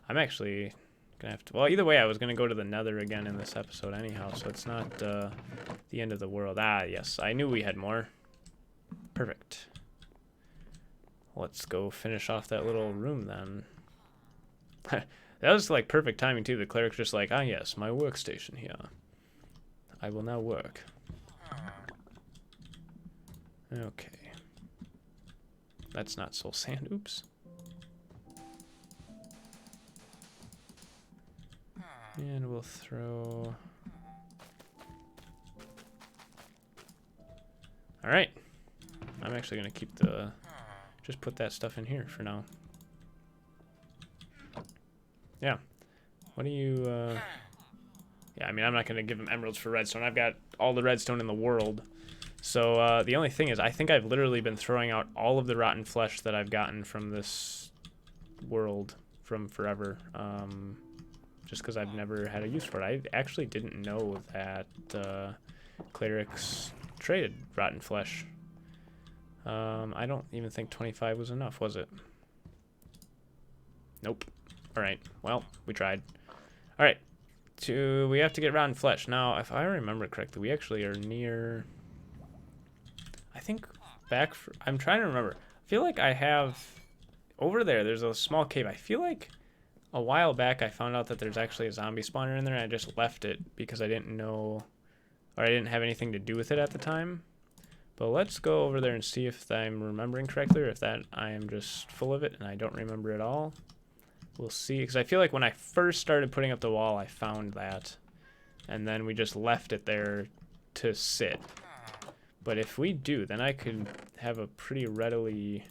I'm actually gonna have to, well, either way, I was gonna go to the nether again in this episode anyhow, so it's not the end of the world. Ah, yes, I knew we had more. Perfect. Let's go finish off that little room then. That was like perfect timing too. The cleric's just like, ah yes, my workstation here. I will now work. Okay. That's not soul sand, oops. And we'll throw... Alright. I'm actually going to keep the... Just put that stuff in here for now. Yeah. What do you... Yeah, I mean, I'm not going to give him emeralds for redstone. I've got all the redstone in the world. So the only thing is, I think I've literally been throwing out all of the rotten flesh that I've gotten from this world from forever. Just because I've never had a use for it. I actually didn't know that clerics traded rotten flesh. I don't even think 25 was enough, was it? Nope. Alright, well, we tried. Alright, we have to get rotten flesh. Now, if I remember correctly, we actually are near... I think I'm trying to remember. I feel like I have... Over there's a small cave. I feel like a while back I found out that there's actually a zombie spawner in there, and I just left it because I didn't know... Or I didn't have anything to do with it at the time. But let's go over there and see if I'm remembering correctly, or if that I am just full of it and I don't remember it all. We'll see, because I feel like when I first started putting up the wall, I found that. And then we just left it there to sit. But if we do, then I could have a pretty ready,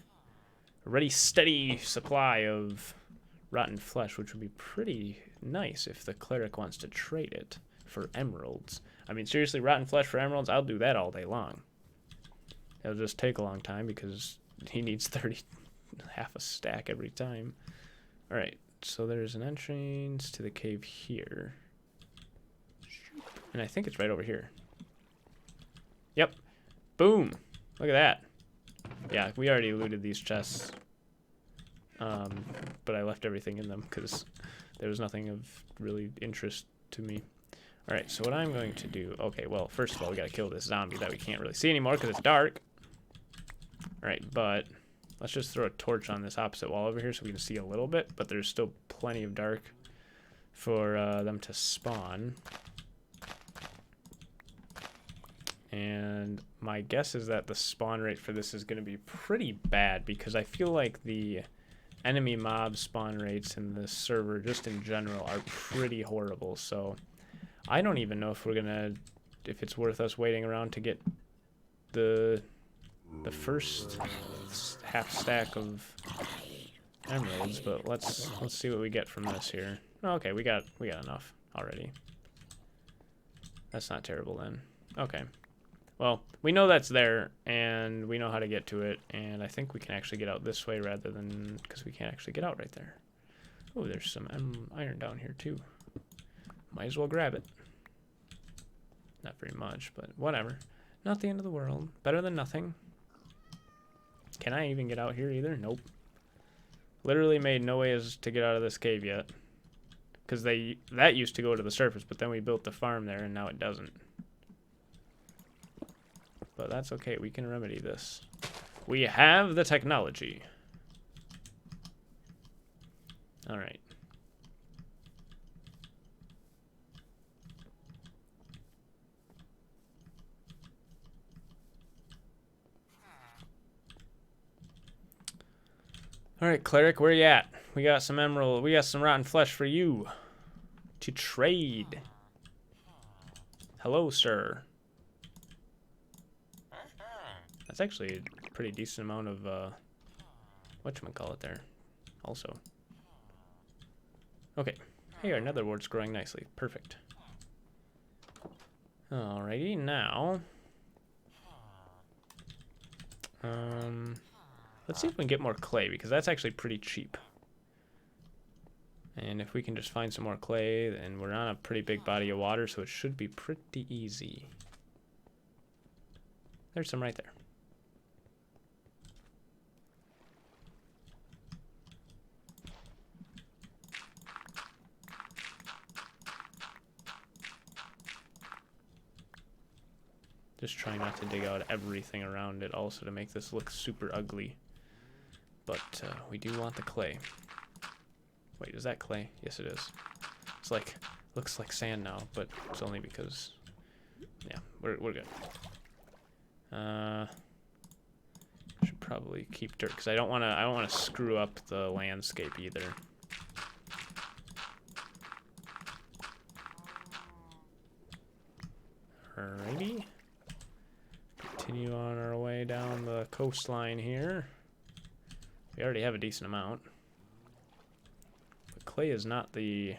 steady supply of rotten flesh, which would be pretty nice if the cleric wants to trade it for emeralds. I mean, seriously, rotten flesh for emeralds, I'll do that all day long. It'll just take a long time because he needs 30, half a stack every time. Alright, so there's an entrance to the cave here. And I think it's right over here. Yep. Boom! Look at that. Yeah, we already looted these chests. But I left everything in them because there was nothing of really interest to me. Alright, so what I'm going to do... Okay, well, first of all, we gotta kill this zombie that we can't really see anymore because it's dark. Alright, but... Let's just throw a torch on this opposite wall over here so we can see a little bit, but there's still plenty of dark for them to spawn. And my guess is that the spawn rate for this is going to be pretty bad because I feel like the enemy mob spawn rates in this server just in general are pretty horrible. So I don't even know if if it's worth us waiting around to get the first half stack of emeralds, but let's see what we get from this here. Okay, we got enough already. That's not terrible then. Okay. Well, we know that's there, and we know how to get to it, and I think we can actually get out this way rather than... because we can't actually get out right there. Oh, there's some iron down here too. Might as well grab it. Not very much, but whatever. Not the end of the world. Better than nothing. Can I even get out here either? Nope. Literally made no ways to get out of this cave yet. Because that used to go to the surface, but then we built the farm there, and now it doesn't. But that's okay. We can remedy this. We have the technology. Alright. Alright, cleric, where you at? We got some emerald. We got some rotten flesh for you to trade. Hello, sir. That's actually a pretty decent amount of whatchamacallit there also. Okay. Hey, our nether ward's growing nicely. Perfect. Alrighty, now let's see if we can get more clay, because that's actually pretty cheap. And if we can just find some more clay, then we're on a pretty big body of water, so it should be pretty easy. There's some right there. Just trying not to dig out everything around it also to make this look super ugly. But we do want the clay. Wait, is that clay? Yes, it is. It's like, looks like sand now, but it's only because, yeah, we're good. Should probably keep dirt because I don't want to screw up the landscape either. Alrighty. Continue on our way down the coastline here. We already have a decent amount. But clay is not the...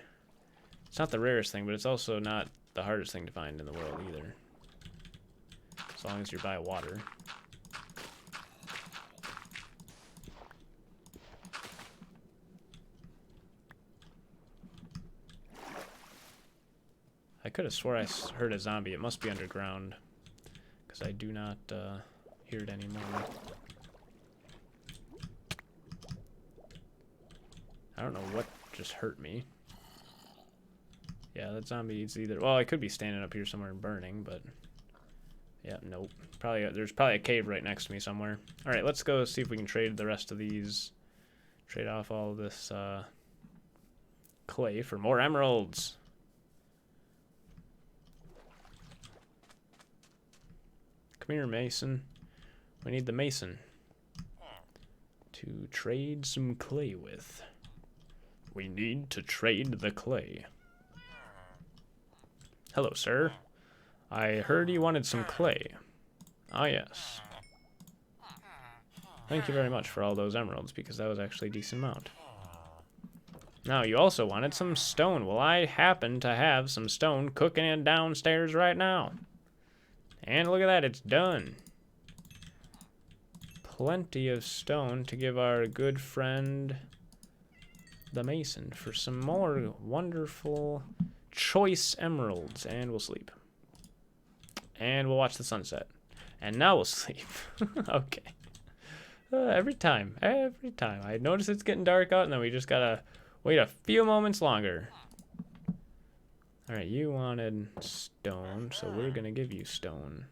It's not the rarest thing, but it's also not the hardest thing to find in the world either. As long as you're by water. I could have swore I heard a zombie. It must be underground. Because I do not hear it anymore. I don't know what just hurt me. Yeah, that zombie is either... Well, I could be standing up here somewhere and burning, but... Yeah, nope. There's probably a cave right next to me somewhere. Alright, let's go see if we can trade the rest of these. Trade off all of this clay for more emeralds. Come here, Mason. We need the Mason to trade some clay with. We need to trade the clay. Hello, sir. I heard you wanted some clay. Ah, yes. Thank you very much for all those emeralds, because that was actually a decent amount. Now, you also wanted some stone. Well, I happen to have some stone cooking in downstairs right now. And look at that, it's done. Plenty of stone to give our good friend, the Mason, for some more wonderful, choice emeralds. And we'll sleep. And we'll watch the sunset. And now we'll sleep. Okay. Every time. I notice it's getting dark out, and then we just gotta wait a few moments longer. Alright, you wanted stone, so we're gonna give you stone.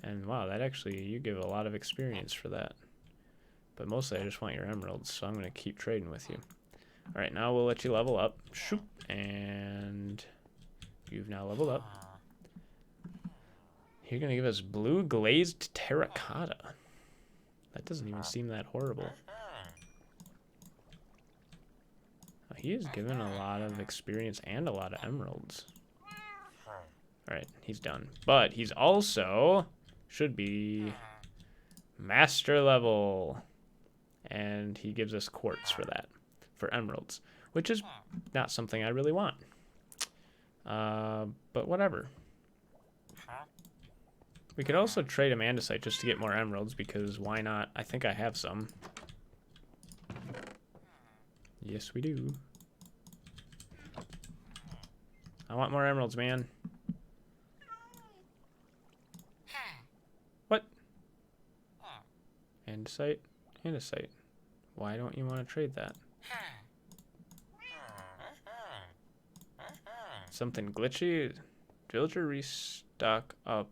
And wow, that actually, you give a lot of experience for that. But mostly I just want your emeralds, so I'm gonna keep trading with you. Alright, now we'll let you level up. Shoop. And you've now leveled up. You're gonna give us blue glazed terracotta. That doesn't even seem that horrible. He is given a lot of experience and a lot of emeralds. Alright, he's done. But he's also should be master level. And he gives us quartz for that. For emeralds. Which is not something I really want. But whatever. We could also trade him andesite just to get more emeralds, because why not? I think I have some. Yes, we do. I want more emeralds, man. What? Andesite? Andesite. Why don't you want to trade that? Something glitchy? Villager restock up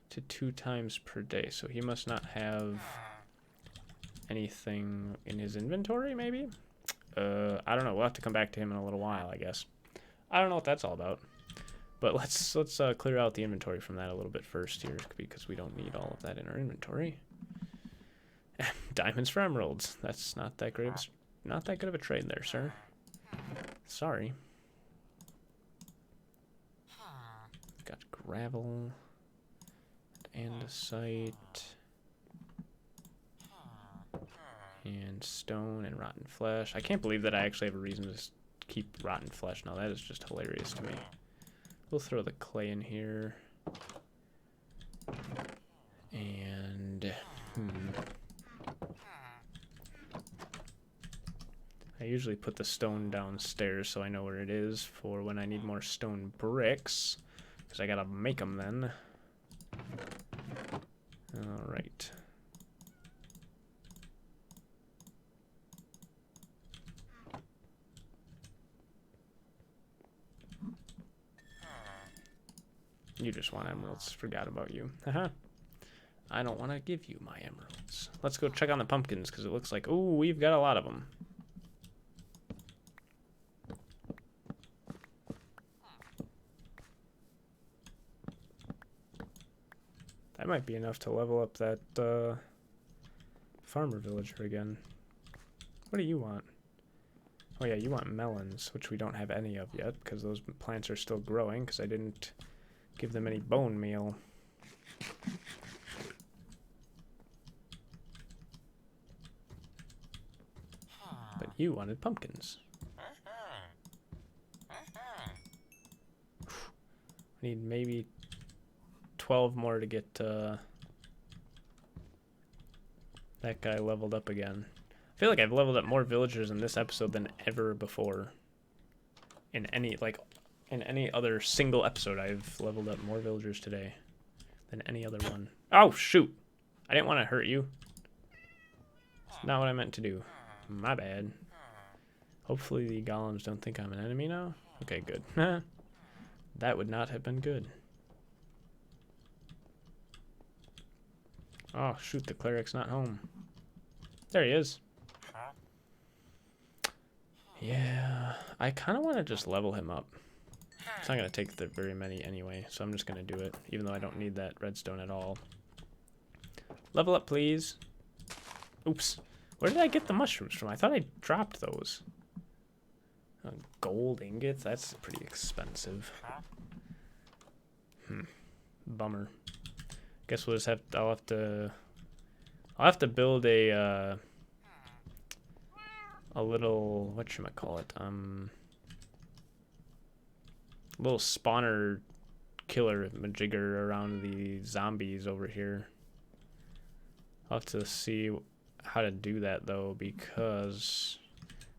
to 2 times per day, so he must not have anything in his inventory, maybe? I don't know. We'll have to come back to him in a little while, I guess. I don't know what that's all about. But let's clear out the inventory from that a little bit first here, because we don't need all of that in our inventory. Diamonds for emeralds. That's not that great of not that good of a trade there, sir. Sorry. Got gravel, andesite, and stone and rotten flesh. I can't believe that I actually have a reason to keep rotten flesh now. That is just hilarious to me. We'll throw the clay in here. And I usually put the stone downstairs so I know where it is for when I need more stone bricks, because I gotta make them then. All right. You just want emeralds. Forgot about you. Haha. I don't want to give you my emeralds. Let's go check on the pumpkins, because it looks like, ooh, we've got a lot of them. That might be enough to level up that farmer villager again. What do you want? Oh yeah, you want melons, which we don't have any of yet, because those plants are still growing, because I didn't give them any bone meal. But you wanted pumpkins. Need maybe 12 more to get that guy leveled up again. I feel like I've leveled up more villagers in this episode than ever before. In any other single episode, I've leveled up more villagers today than any other one. Oh, shoot. I didn't want to hurt you. It's not what I meant to do. My bad. Hopefully the golems don't think I'm an enemy now. Okay, good. That would not have been good. Oh, shoot, the cleric's not home. There he is. Yeah, I kind of want to just level him up. It's not going to take very many anyway, so I'm just going to do it, even though I don't need that redstone at all. Level up, please. Oops. Where did I get the mushrooms from? I thought I dropped those. Gold ingots? That's pretty expensive. Bummer. Guess we'll just I'll have to build a little, whatchamacallit, little spawner killer majigger around the zombies over here. I'll have to see how to do that though, because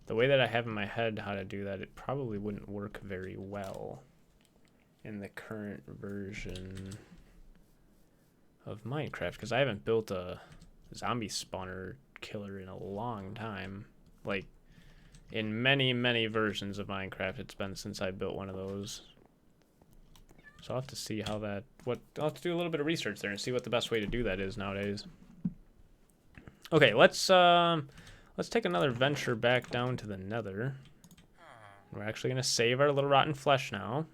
the way that I have in my head how to do that, it probably wouldn't work very well in the current version of Minecraft, because I haven't built a zombie spawner killer in a long time. Like, in many versions of Minecraft, it's been since I built one of those. So I'll have to see how that, I'll have to do a little bit of research there and see what the best way to do that is nowadays. Okay, let's take another venture back down to the nether. We're actually going to save our little rotten flesh now.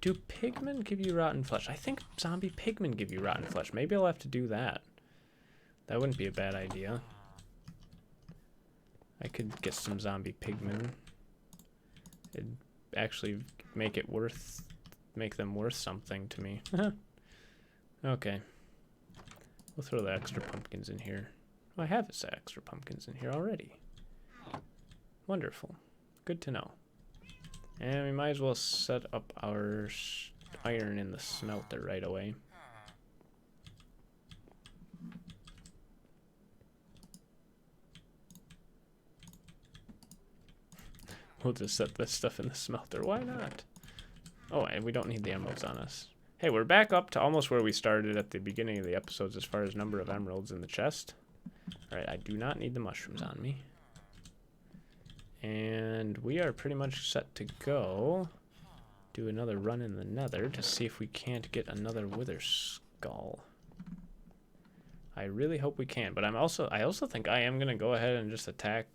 Do pigmen give you rotten flesh? I think zombie pigmen give you rotten flesh. Maybe I'll have to do that. That wouldn't be a bad idea. I could get some zombie pigmen. It'd actually make them worth something to me. Okay. We'll throw the extra pumpkins in here. Oh, I have some extra pumpkins in here already. Wonderful. Good to know. And we might as well set up our iron in the smelter right away. We'll just set this stuff in the smelter. Why not? Oh, and we don't need the emeralds on us. Hey, we're back up to almost where we started at the beginning of the episodes as far as number of emeralds in the chest. Alright, I do not need the mushrooms on me. And we are pretty much set to go do another run in the nether to see if we can't get another wither skull. I really hope we can, but I also think I am gonna go ahead and just attack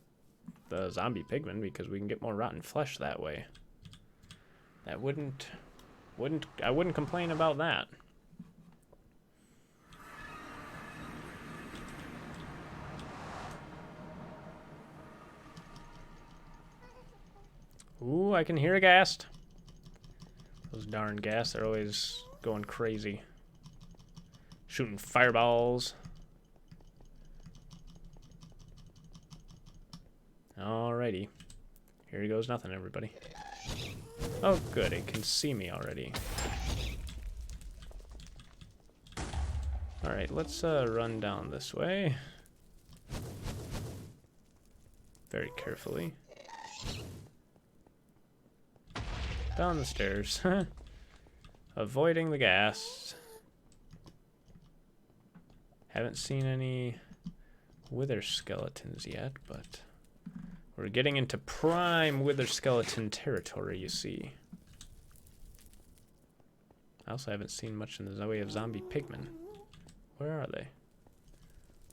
the zombie pigmen because we can get more rotten flesh that way. That I wouldn't complain about that. Ooh, I can hear a ghast. Those darn ghasts are always going crazy. Shooting fireballs. Alrighty. Here goes nothing, everybody. Oh, good. It can see me already. Alright, let's run down this way. Very carefully. Down the stairs. Avoiding the gas. Haven't seen any wither skeletons yet, but we're getting into prime wither skeleton territory, you see. I also haven't seen much in the way of zombie pigmen. Where are they?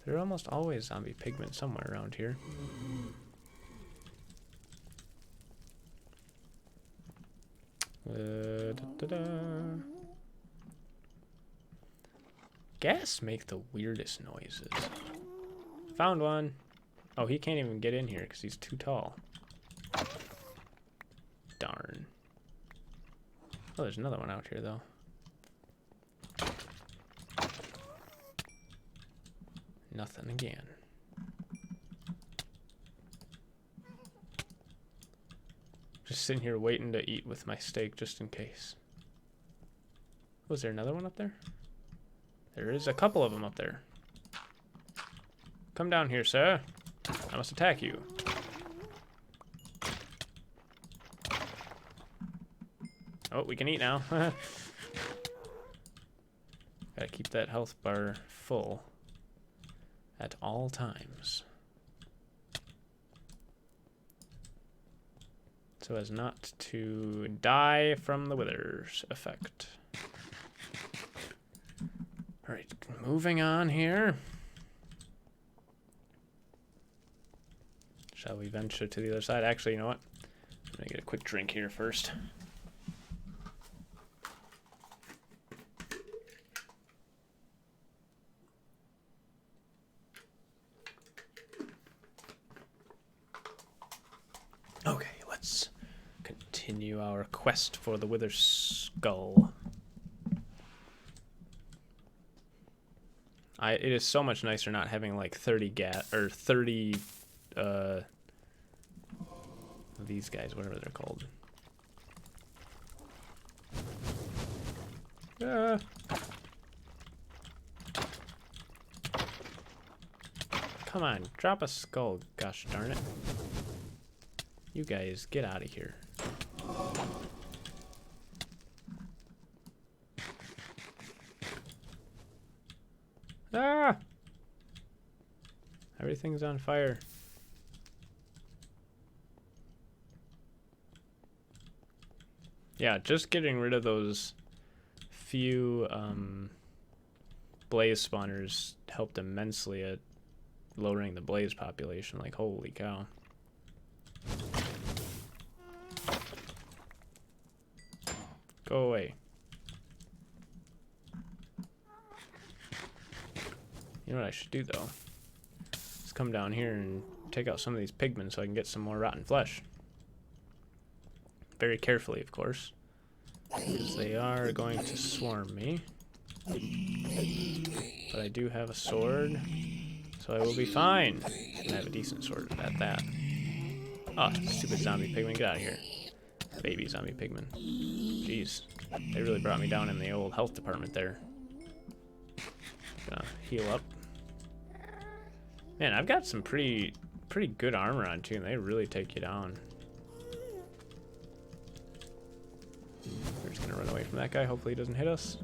There are almost always zombie pigmen somewhere around here. Gas make the weirdest noises. Found one. Oh, he can't even get in here because he's too tall. Darn. Oh, there's another one out here, though. Nothing again. Just sitting here waiting to eat with my steak just in case. Was there another one up there? There is a couple of them up there. Come down here, sir. I must attack you. Oh, we can eat now. Gotta keep that health bar full at all times, so as not to die from the withers effect. All right, moving on here. Shall we venture to the other side? Actually, you know what? I'm gonna get a quick drink here first. Okay, let's continue our quest for the wither skull. It is so much nicer not having like 30 these guys, whatever they're called. Come on, drop a skull, gosh darn it. You guys, get out of here. Ah! Everything's on fire. Yeah, just getting rid of those few blaze spawners helped immensely at lowering the blaze population. Like, holy cow. Go away. You know what I should do, though? Just come down here and take out some of these pigmen so I can get some more rotten flesh. Very carefully, of course, because they are going to swarm me. But I do have a sword, so I will be fine. And I have a decent sword at that. Oh, stupid zombie pigman, get out of here. Baby zombie pigman. Jeez, they really brought me down in the old health department there. Gonna heal up. Man, I've got some pretty good armor on too, and they really take you down. We're just gonna run away from that guy. Hopefully he doesn't hit us.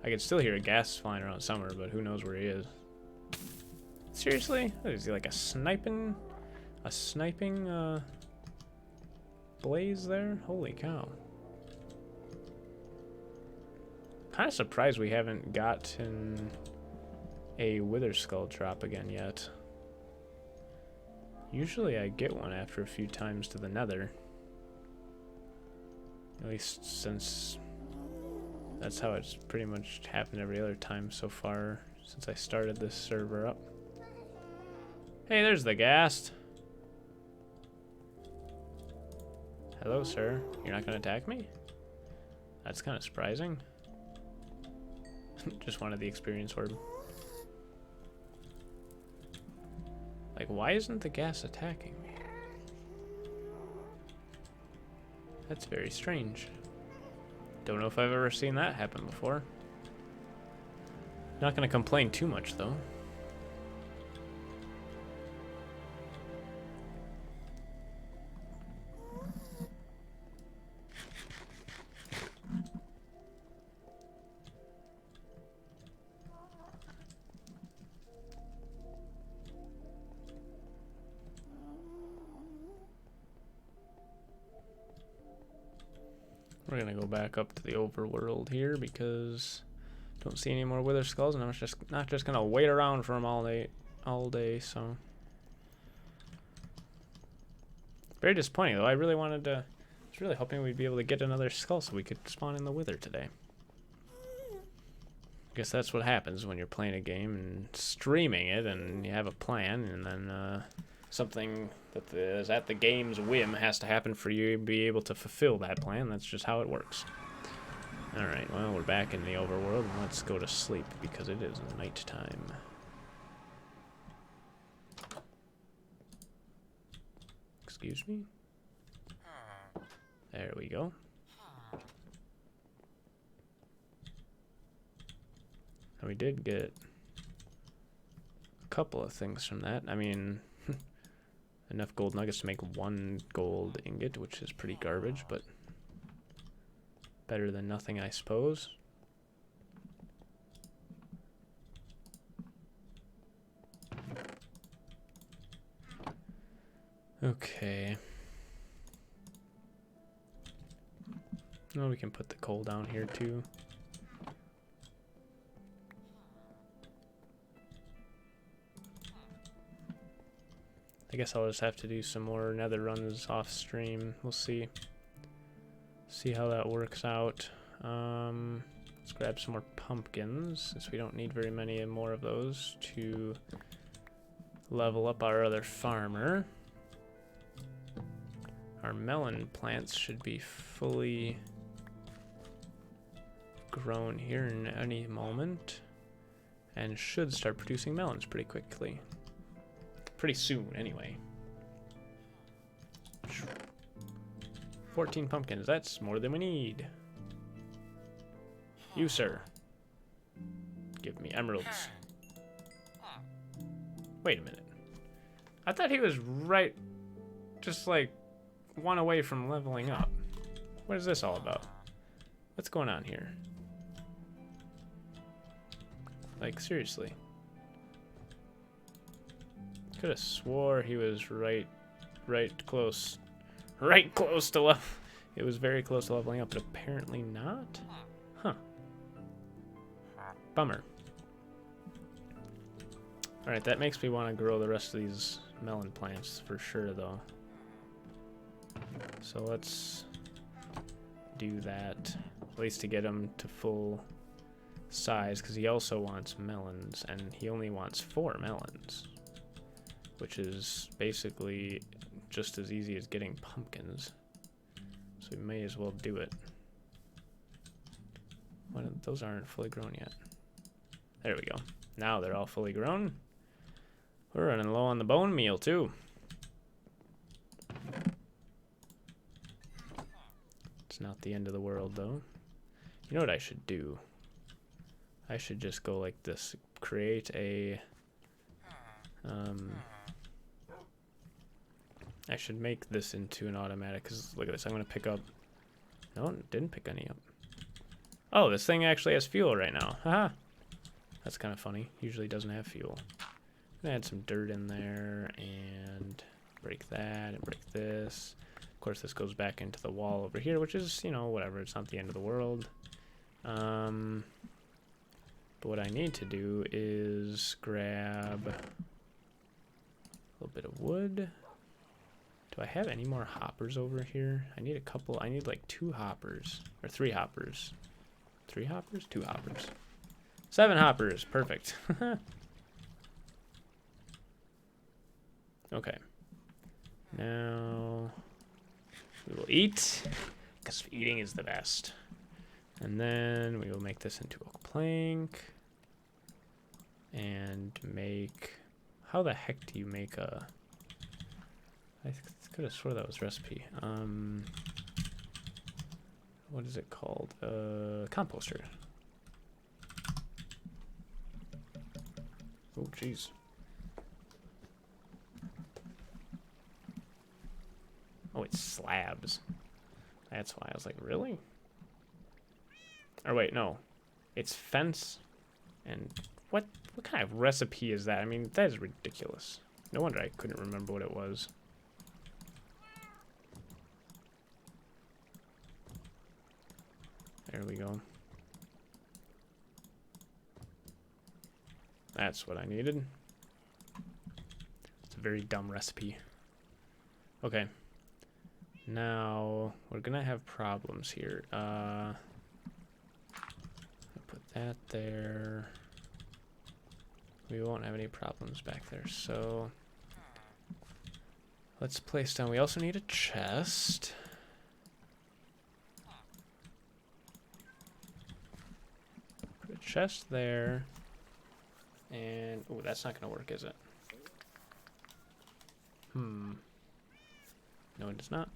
I can still hear a gas flying around somewhere, but who knows where he is. Seriously? What is he, like a sniping blaze there? Holy cow. Kind of surprised we haven't gotten a wither skull drop again yet. Usually I get one after a few times to the nether. At least since that's how it's pretty much happened every other time so far since I started this server up. Hey, there's the ghast. Hello, sir. You're not gonna attack me? That's kind of surprising. Just wanted the experience orb. Like, why isn't the ghast attacking me? That's very strange. Don't know if I've ever seen that happen before. Not gonna complain too much, though. We're gonna go back up to the overworld here because don't see any more wither skulls, and I'm just not just gonna wait around for them all day. So very disappointing, though. I really wanted to. I was really hoping we'd be able to get another skull so we could spawn in the wither today. Guess that's what happens when you're playing a game and streaming it, and you have a plan, and then something that is at the game's whim has to happen for you to be able to fulfill that plan. That's just how it works. Alright, well, we're back in the overworld, and let's go to sleep, because it is night time. Excuse me? There we go. And we did get a couple of things from that. I mean, enough gold nuggets to make 1 gold ingot, which is pretty garbage, but better than nothing, I suppose. Okay. Well, we can put the coal down here too. I guess I'll just have to do some more nether runs off stream. We'll see. See how that works out. Let's grab some more pumpkins, since we don't need very many more of those to level up our other farmer. Our melon plants should be fully grown here in any moment, and should start producing melons pretty quickly. Pretty soon, anyway. 14 pumpkins, that's more than we need. You, sir. Give me emeralds. Wait a minute. I thought he was right, just like 1 away from leveling up. What is this all about? What's going on here? Like, seriously. Could have swore he was right close to level. It was very close to leveling up, but apparently not. Huh. Bummer. Alright, that makes me want to grow the rest of these melon plants for sure, though. So let's do that, at least to get him to full size, because he also wants melons, and he only wants 4 melons, which is basically just as easy as getting pumpkins. So we may as well do it. Those aren't fully grown yet. There we go. Now they're all fully grown. We're running low on the bone meal too. It's not the end of the world though. You know what I should do? I should just go like this. Create a... I should make this into an automatic, because look at this. I'm going to pick up... No, it didn't pick any up. Oh, this thing actually has fuel right now. Haha. That's kind of funny. Usually doesn't have fuel. I'm going to add some dirt in there and break that and break this. Of course, this goes back into the wall over here, which is, you know, whatever. It's not the end of the world. But what I need to do is grab a little bit of wood. Do I have any more hoppers over here? I need a couple. I need like 2 hoppers. Or 3 hoppers. 3 hoppers? 2 hoppers. 7 hoppers. Perfect. Okay. Now we will eat, because eating is the best. And then we will make this into a plank. And make... How the heck do you make a... I could have swore that was recipe. What is it called? Composter. Oh, jeez. Oh, it's slabs. That's why I was like, really? Or wait, no. It's fence. And what kind of recipe is that? I mean, that is ridiculous. No wonder I couldn't remember what it was. There we go. That's what I needed. It's a very dumb recipe. Okay. Now, we're gonna have problems here. I'll put that there. We won't have any problems back there, so let's place down. We also need a chest. Put a chest there. And, oh, that's not going to work, is it? No, it does not.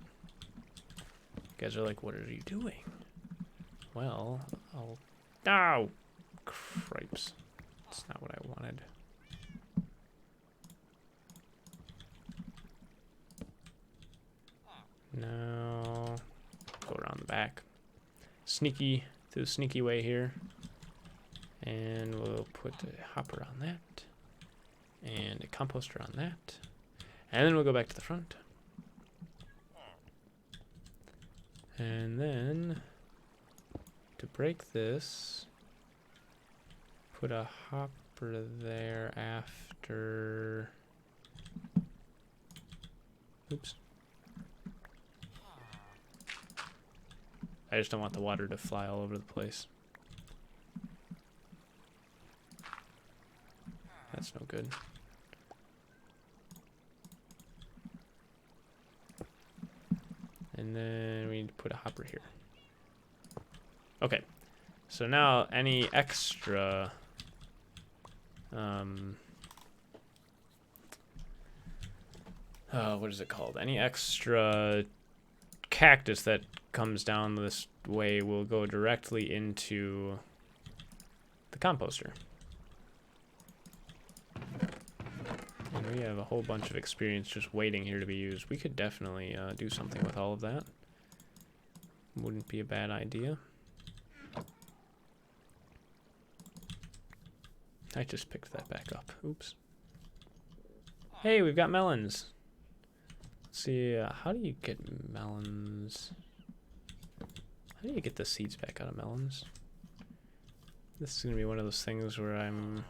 You guys are like, what are you doing? Well, I'll... Ow! Cripes. That's not what I wanted. No. Go around the back. Sneaky, through the sneaky way here. And we'll put a hopper on that. And a composter on that. And then we'll go back to the front. And then, to break this, put a hopper there after... Oops. I just don't want the water to fly all over the place. That's no good. And then we need to put a hopper here. Okay. So now any extra what is it called? Any extra cactus that comes down this way will go directly into the composter. And we have a whole bunch of experience just waiting here to be used. We could definitely do something with all of that. Wouldn't be a bad idea. I just picked that back up. Oops. Hey, we've got melons. Let's see, how do you get melons? How do you get the seeds back out of melons? This is going to be one of those things where I'm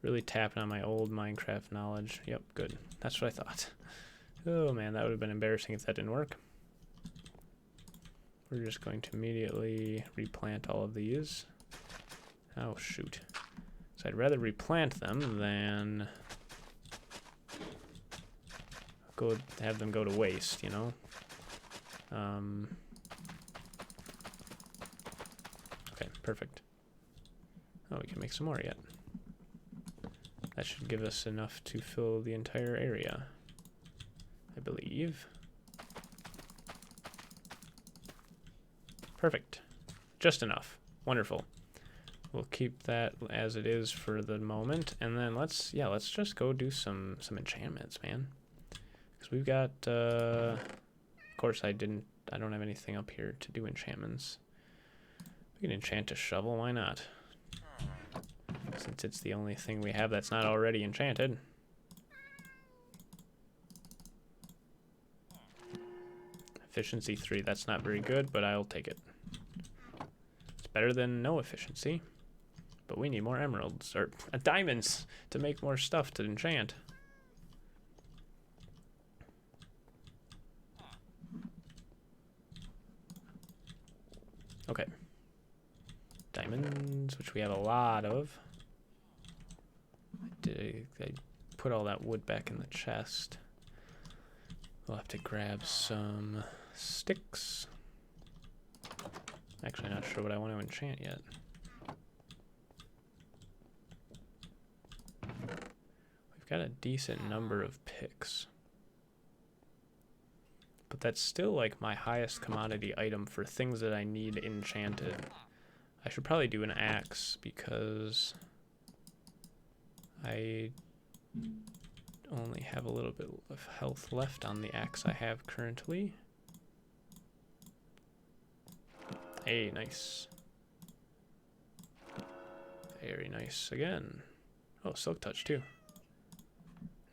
really tapping on my old Minecraft knowledge. Yep, good. That's what I thought. Oh man, that would have been embarrassing if that didn't work. We're just going to immediately replant all of these. Oh shoot. So I'd rather replant them than go have them go to waste, you know? Okay, perfect. Oh, we can make some more yet. That should give us enough to fill the entire area, I believe. Perfect. Just enough. Wonderful. We'll keep that as it is for the moment, and then let's just go do some enchantments, man. Because we've got, of course I don't have anything up here to do enchantments. We can enchant a shovel, why not? Since it's the only thing we have that's not already enchanted. Efficiency 3, that's not very good, but I'll take it. It's better than no efficiency. But we need more emeralds, or diamonds, to make more stuff to enchant. Okay. Diamonds, which we have a lot of. I put all that wood back in the chest. We'll have to grab some sticks. Actually, not sure what I want to enchant yet. We've got a decent number of picks. But that's still like my highest commodity item for things that I need enchanted. I should probably do an axe because I only have a little bit of health left on the axe I have currently. Hey, nice. Very nice again. Oh, silk touch too.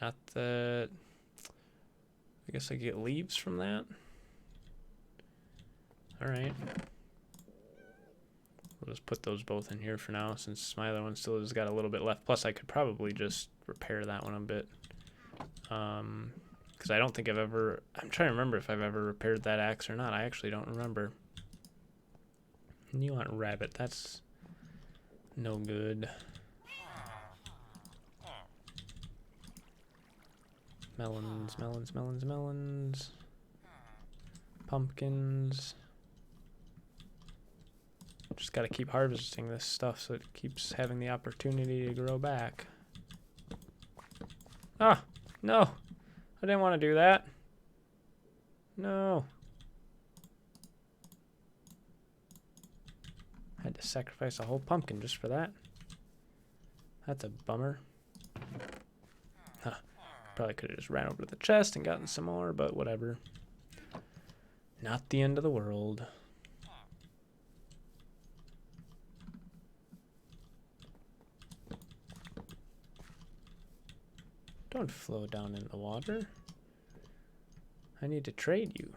Not that... I guess I get leaves from that. Alright. We'll just put those both in here for now, since my other one still has got a little bit left. Plus, I could probably just repair that one a bit. Because I don't think I've ever... I'm trying to remember if I've ever repaired that axe or not. I actually don't remember. You want rabbit. That's No good. Melons, melons, melons, melons. Pumpkins. Just gotta keep harvesting this stuff so it keeps having the opportunity to grow back. Ah, no. I didn't want to do that. No. Had to sacrifice a whole pumpkin just for that. That's a bummer. Huh. Probably could have just ran over to the chest and gotten some more, but whatever. Not the end of the world. Don't flow down in the water. I need to trade you.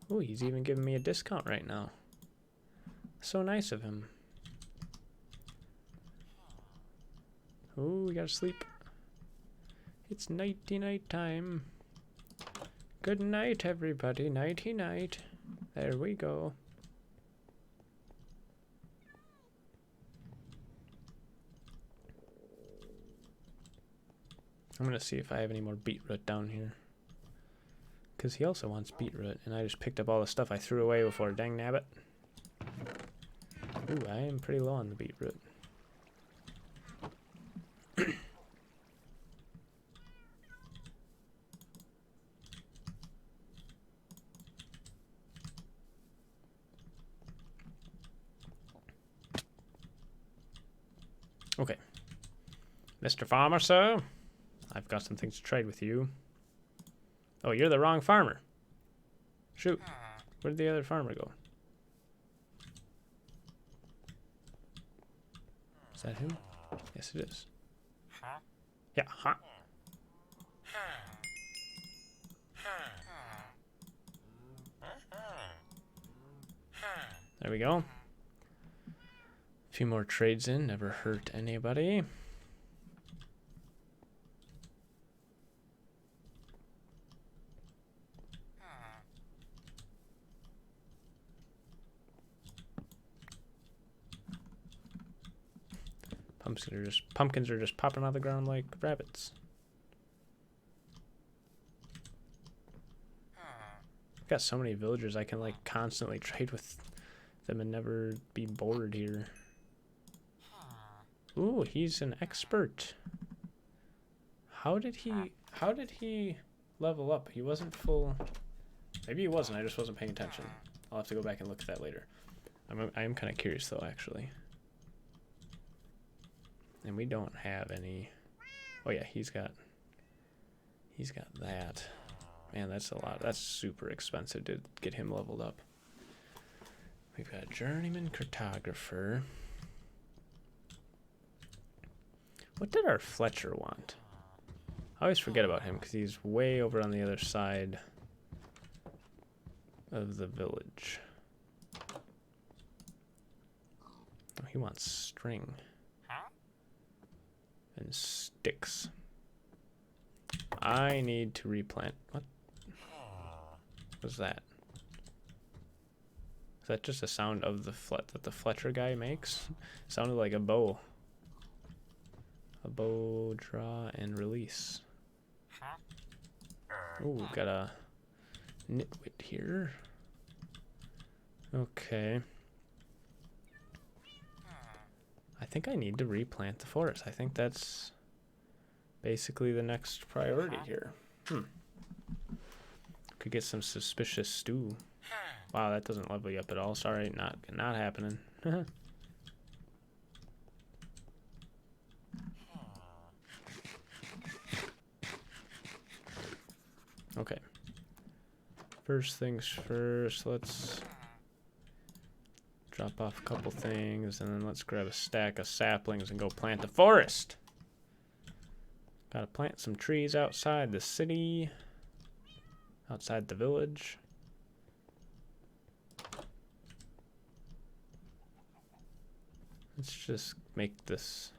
Oh, he's even giving me a discount right now. So nice of him. Oh, we gotta sleep. It's nighty-night time. Good night, everybody. Nighty-night. There we go. I'm gonna see if I have any more beetroot down here. Because he also wants beetroot, and I just picked up all the stuff I threw away before. Dang nabbit. Ooh, I am pretty low on the beetroot. Okay. Mr. Farmer, sir, I've got some things to trade with you. Oh, you're the wrong farmer. Shoot. Where did the other farmer go? Is that him? Yes, it is. Yeah, huh? There we go. A few more trades in, never hurt anybody. Pumpkins are just popping out of the ground like rabbits. I've got so many villagers I can like constantly trade with them and never be bored here. Ooh, he's an expert. How did he level up? He wasn't full. Maybe he wasn't, I just wasn't paying attention. I'll have to go back and look at that later. I am kind of curious though, actually. And we don't have any. Oh yeah, he's got that. Man, that's a lot. That's super expensive to get him leveled up. We've got a journeyman cartographer. What did our Fletcher want? I always forget about him because he's way over on the other side of the village. Oh, he wants string. And sticks. I need to replant. What was that? Is that just a sound of the that the Fletcher guy makes? Sounded like a bow. A bow, draw, and release. Ooh, got a nitwit here. Okay. I think I need to replant the forest. I think that's basically the next priority here. Could get some suspicious stew. Wow, that doesn't level you up at all. Sorry, not happening. Okay. First things first, let's drop off a couple things, and then let's grab a stack of saplings and go plant the forest. Gotta plant some trees outside the city, outside the village. Let's just make this,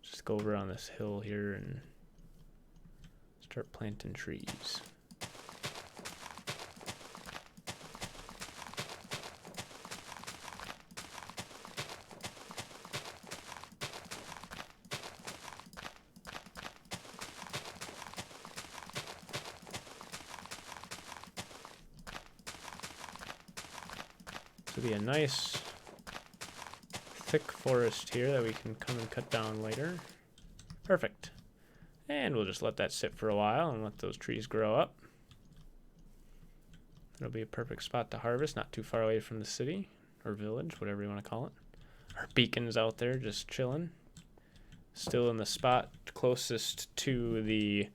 just go over on this hill here and start planting trees. to be a nice thick forest here that we can come and cut down later. Perfect. And we'll just let that sit for a while and let those trees grow up. It'll be a perfect spot to harvest, not too far away from the city or village, whatever you want to call it. Our beacon's out there just chilling. Still in the spot closest to the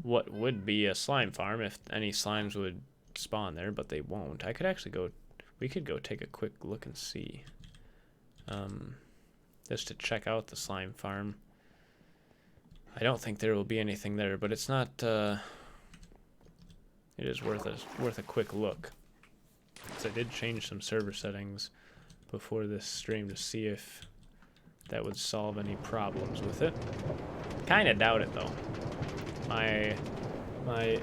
what would be a slime farm if any slimes would spawn there, but they won't. I could actually go, we could go take a quick look and see. Just to check out the slime farm. I don't think there will be anything there, but it's not, it is worth a quick look. So I did change some server settings before this stream to see if that would solve any problems with it. Kinda doubt it though. My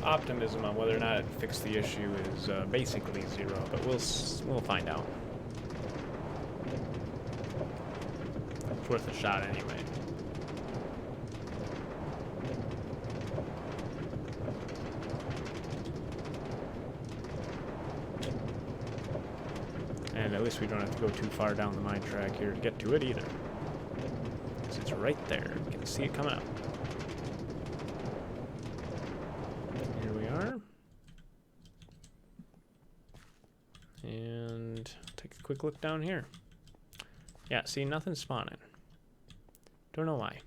optimism on whether or not it fixed the issue is basically zero, but we'll find out. It's worth a shot anyway. And at least we don't have to go too far down the mine track here to get to it either. Because it's right there. You can see it coming up. Here we are. And take a quick look down here. Yeah, see, nothing's spawning. Don't know why.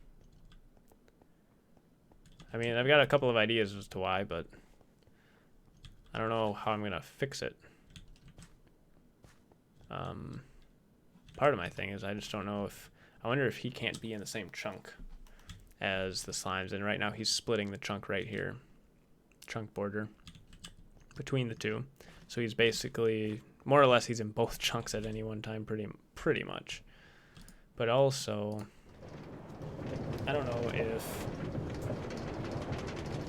I mean, I've got a couple of ideas as to why, but I don't know how I'm going to fix it. Part of my thing is I just don't know if, I wonder if he can't be in the same chunk as the slimes, and right now he's splitting the chunk right here, chunk border between the two, so he's basically more or less he's in both chunks at any one time pretty much. But also I don't know if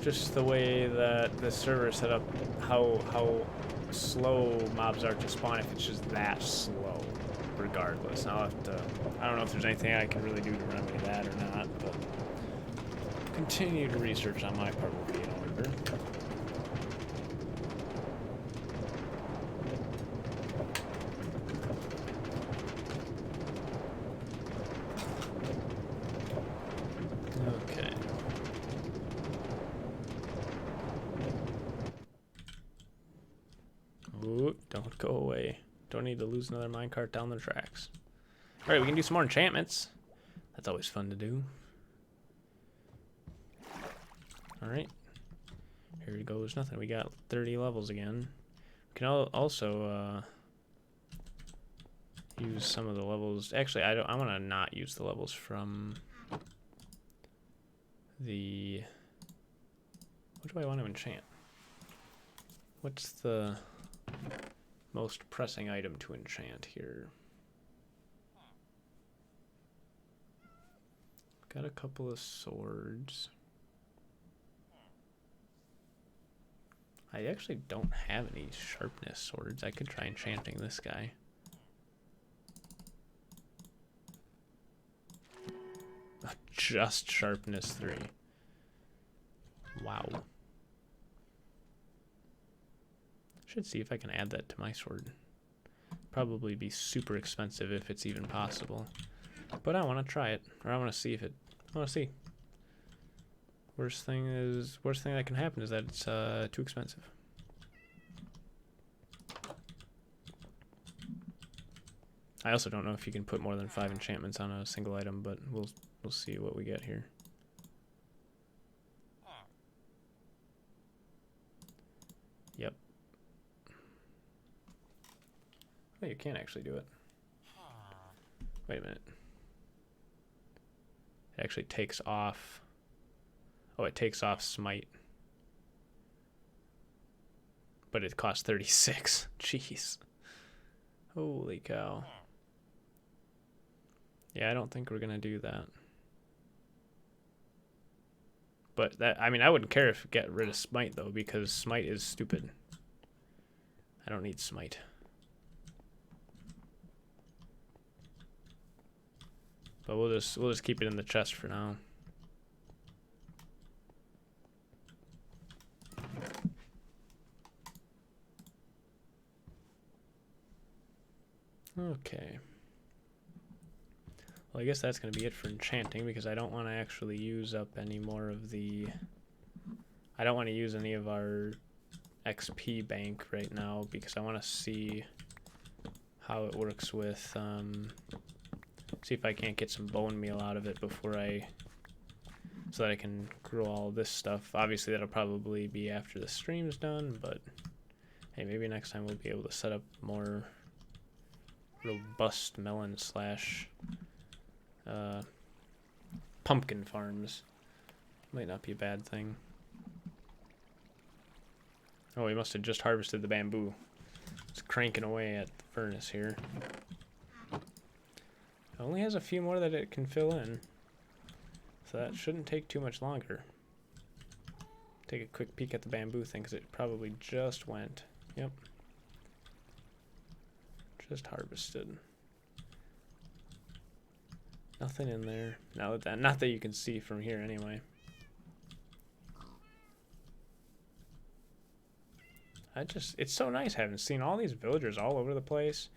just the way that the server is set up, how slow mobs are to spawn, if it's just that slow regardless. I'll have to, I don't know if there's anything I can really do to remedy that or not, but continued research on my part will be in order. Okay. Ooh, don't go away. Don't need to lose another minecart down the tracks. Alright, we can do some more enchantments. That's always fun to do. Alright. Here we go. There's nothing. We got 30 levels again. We can also use some of the levels. Actually, I want to not use the levels from the... What do I want to enchant? What's the most pressing item to enchant here? Got a couple of swords. I actually don't have any sharpness swords. I could try enchanting this guy. Just sharpness 3. Wow. Should see if I can add that to my sword. Probably be super expensive if it's even possible. But I want to try it, or I want to see if it. I want to see. Worst thing that can happen is that it's too expensive. I also don't know if you can put more than 5 enchantments on a single item, but we'll see what we get here. Yep. Oh, you can actually do it. Wait a minute. It actually takes off. Oh, it takes off smite. But it costs 36. Jeez. Holy cow. Yeah, I don't think we're gonna do that. But that, I mean, I wouldn't care if we get rid of smite though, because smite is stupid. I don't need smite. But we'll just keep it in the chest for now. Okay. Well, I guess that's going to be it for enchanting, because I don't want to actually use up any more of the... I don't want to use any of our XP bank right now, because I want to see how it works with... see if I can't get some bone meal out of it before I... so that I can grow all this stuff. Obviously, that'll probably be after the stream's done, but... hey, maybe next time we'll be able to set up more robust melon slash pumpkin farms. Might not be a bad thing. Oh, we must have just harvested the bamboo. It's cranking away at the furnace here. It only has a few more that it can fill in, so that shouldn't take too much longer. Take a quick peek at the bamboo thing, because it probably just went. Yep. Just harvested. Nothing in there. Not that you can see from here anyway. It's so nice having seen all these villagers all over the place.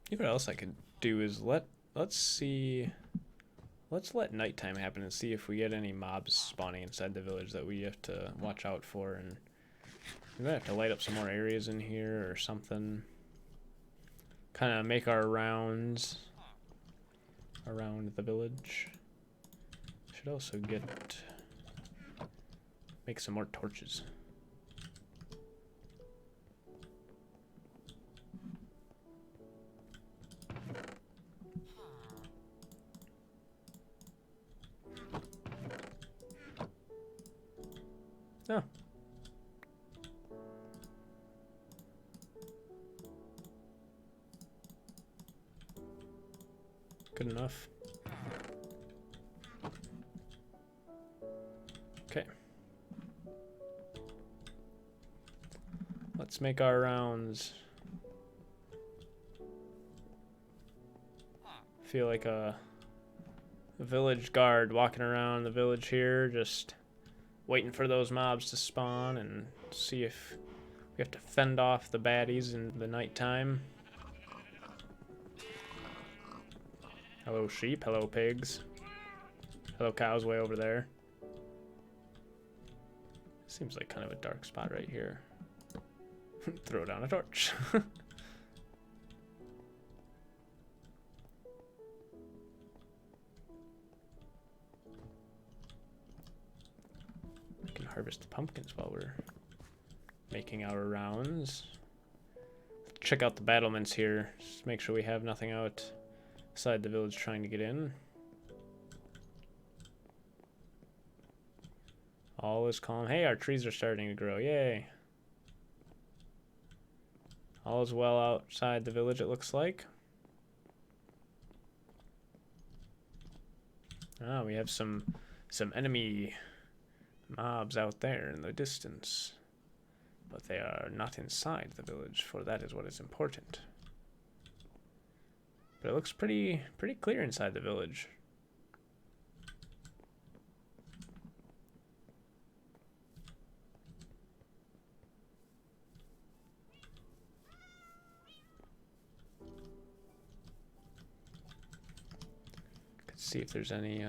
You know what else I could do is let's let nighttime happen and see if we get any mobs spawning inside the village that we have to watch out for, and we're gonna have to light up some more areas in here or something. Kind of make our rounds around the village. Should also make some more torches. Oh. Good enough. Okay. Let's make our rounds. Feel like a village guard walking around the village here, just waiting for those mobs to spawn and see if we have to fend off the baddies in the nighttime. Hello sheep, hello pigs. Hello cows way over there. Seems like kind of a dark spot right here. Throw down a torch. We can harvest the pumpkins while we're making our rounds. Check out the battlements here. Just make sure we have nothing outside the village trying to get in. All is calm. Hey, our trees are starting to grow. Yay. All is well outside the village, it looks like. Ah, we have some enemy mobs out there in the distance. But they are not inside the village, for that is what is important. But it looks pretty clear inside the village. See if there's any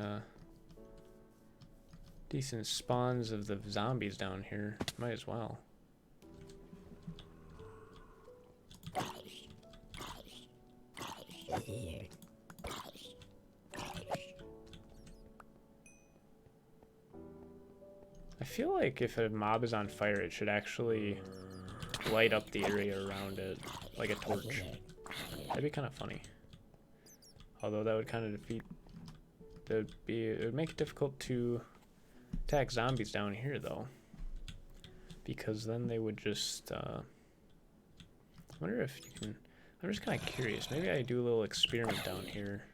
decent spawns of the zombies down here. Might as well. I feel like if a mob is on fire, it should actually light up the area around it like a torch. That'd be kind of funny. Although that would kind of defeat... it would make it difficult to attack zombies down here, though, because then they would just I wonder if you can... I'm just kind of curious. Maybe I do a little experiment down here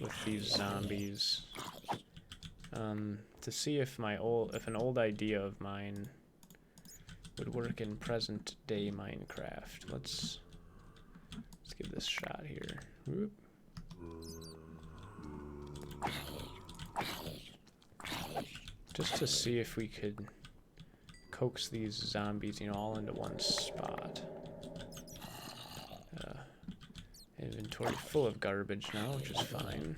with these zombies to see if an old idea of mine would work in present day Minecraft. Let's give this a shot here. Whoop. Just to see if we could coax these zombies, all into one spot. inventory full of garbage now, which is fine.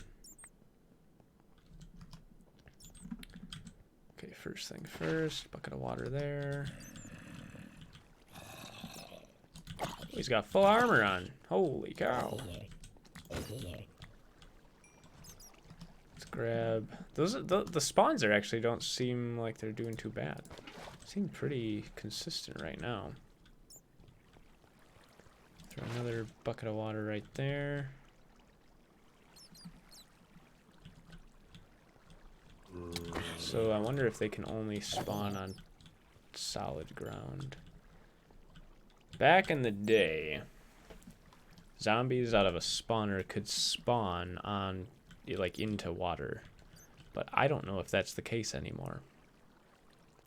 Okay, first thing first, bucket of water there. He's got full armor on. Holy cow. Let's grab those. The spawns there actually don't seem like they're doing too bad. Seem pretty consistent right now. Throw another bucket of water right there. So I wonder if they can only spawn on solid ground. Back in the day, zombies out of a spawner could spawn on, like, into water. But I don't know if that's the case anymore.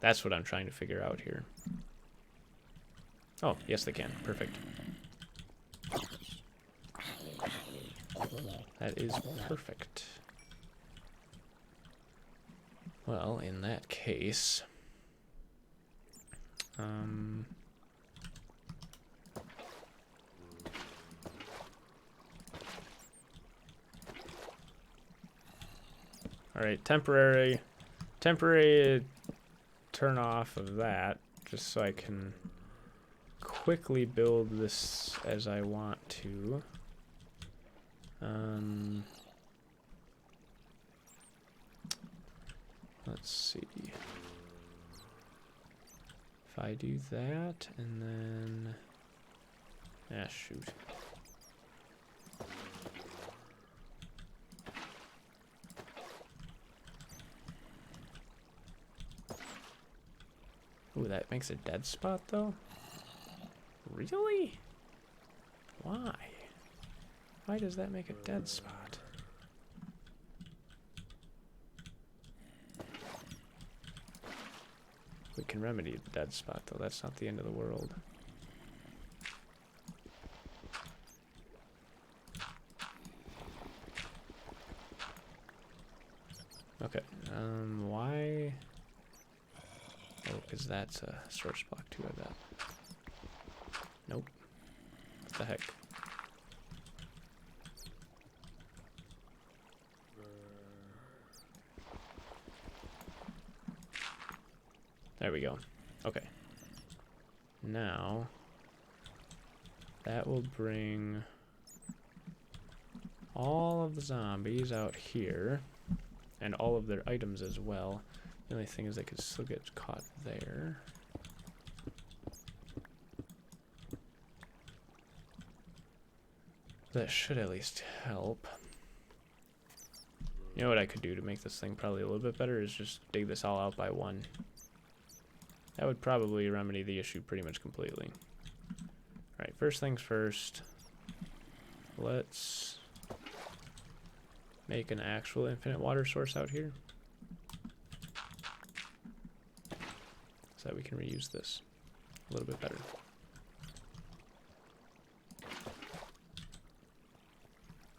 That's what I'm trying to figure out here. Oh, yes they can. Perfect. That is perfect. Well, in that case... Alright, temporary turn off of that, just so I can quickly build this as I want to. Let's see. If I do that, and then... Ah, shoot. Ooh, that makes a dead spot, though? Really? Why? Why does that make a dead spot? We can remedy the dead spot, though. That's not the end of the world. Okay, why? Oh, because that's a source block too, I bet. Nope. What the heck? There we go. Okay. Now, that will bring all of the zombies out here, and all of their items as well. The only thing is they could still get caught there. That should at least help. You know what I could do to make this thing probably a little bit better is just dig this all out by one. That would probably remedy the issue pretty much completely. Alright, first things first. Let's make an actual infinite water source out here, so that we can reuse this a little bit better.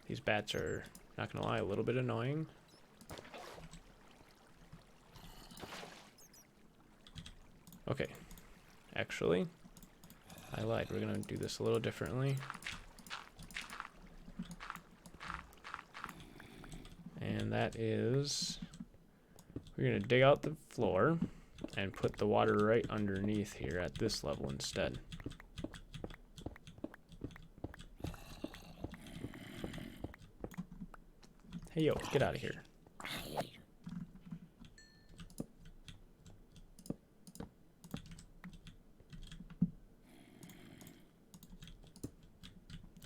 These bats are, not gonna lie, a little bit annoying. Okay, actually, I lied. We're gonna do this a little differently. And that is, we're gonna dig out the floor and put the water right underneath here at this level instead. Hey yo, get out of here.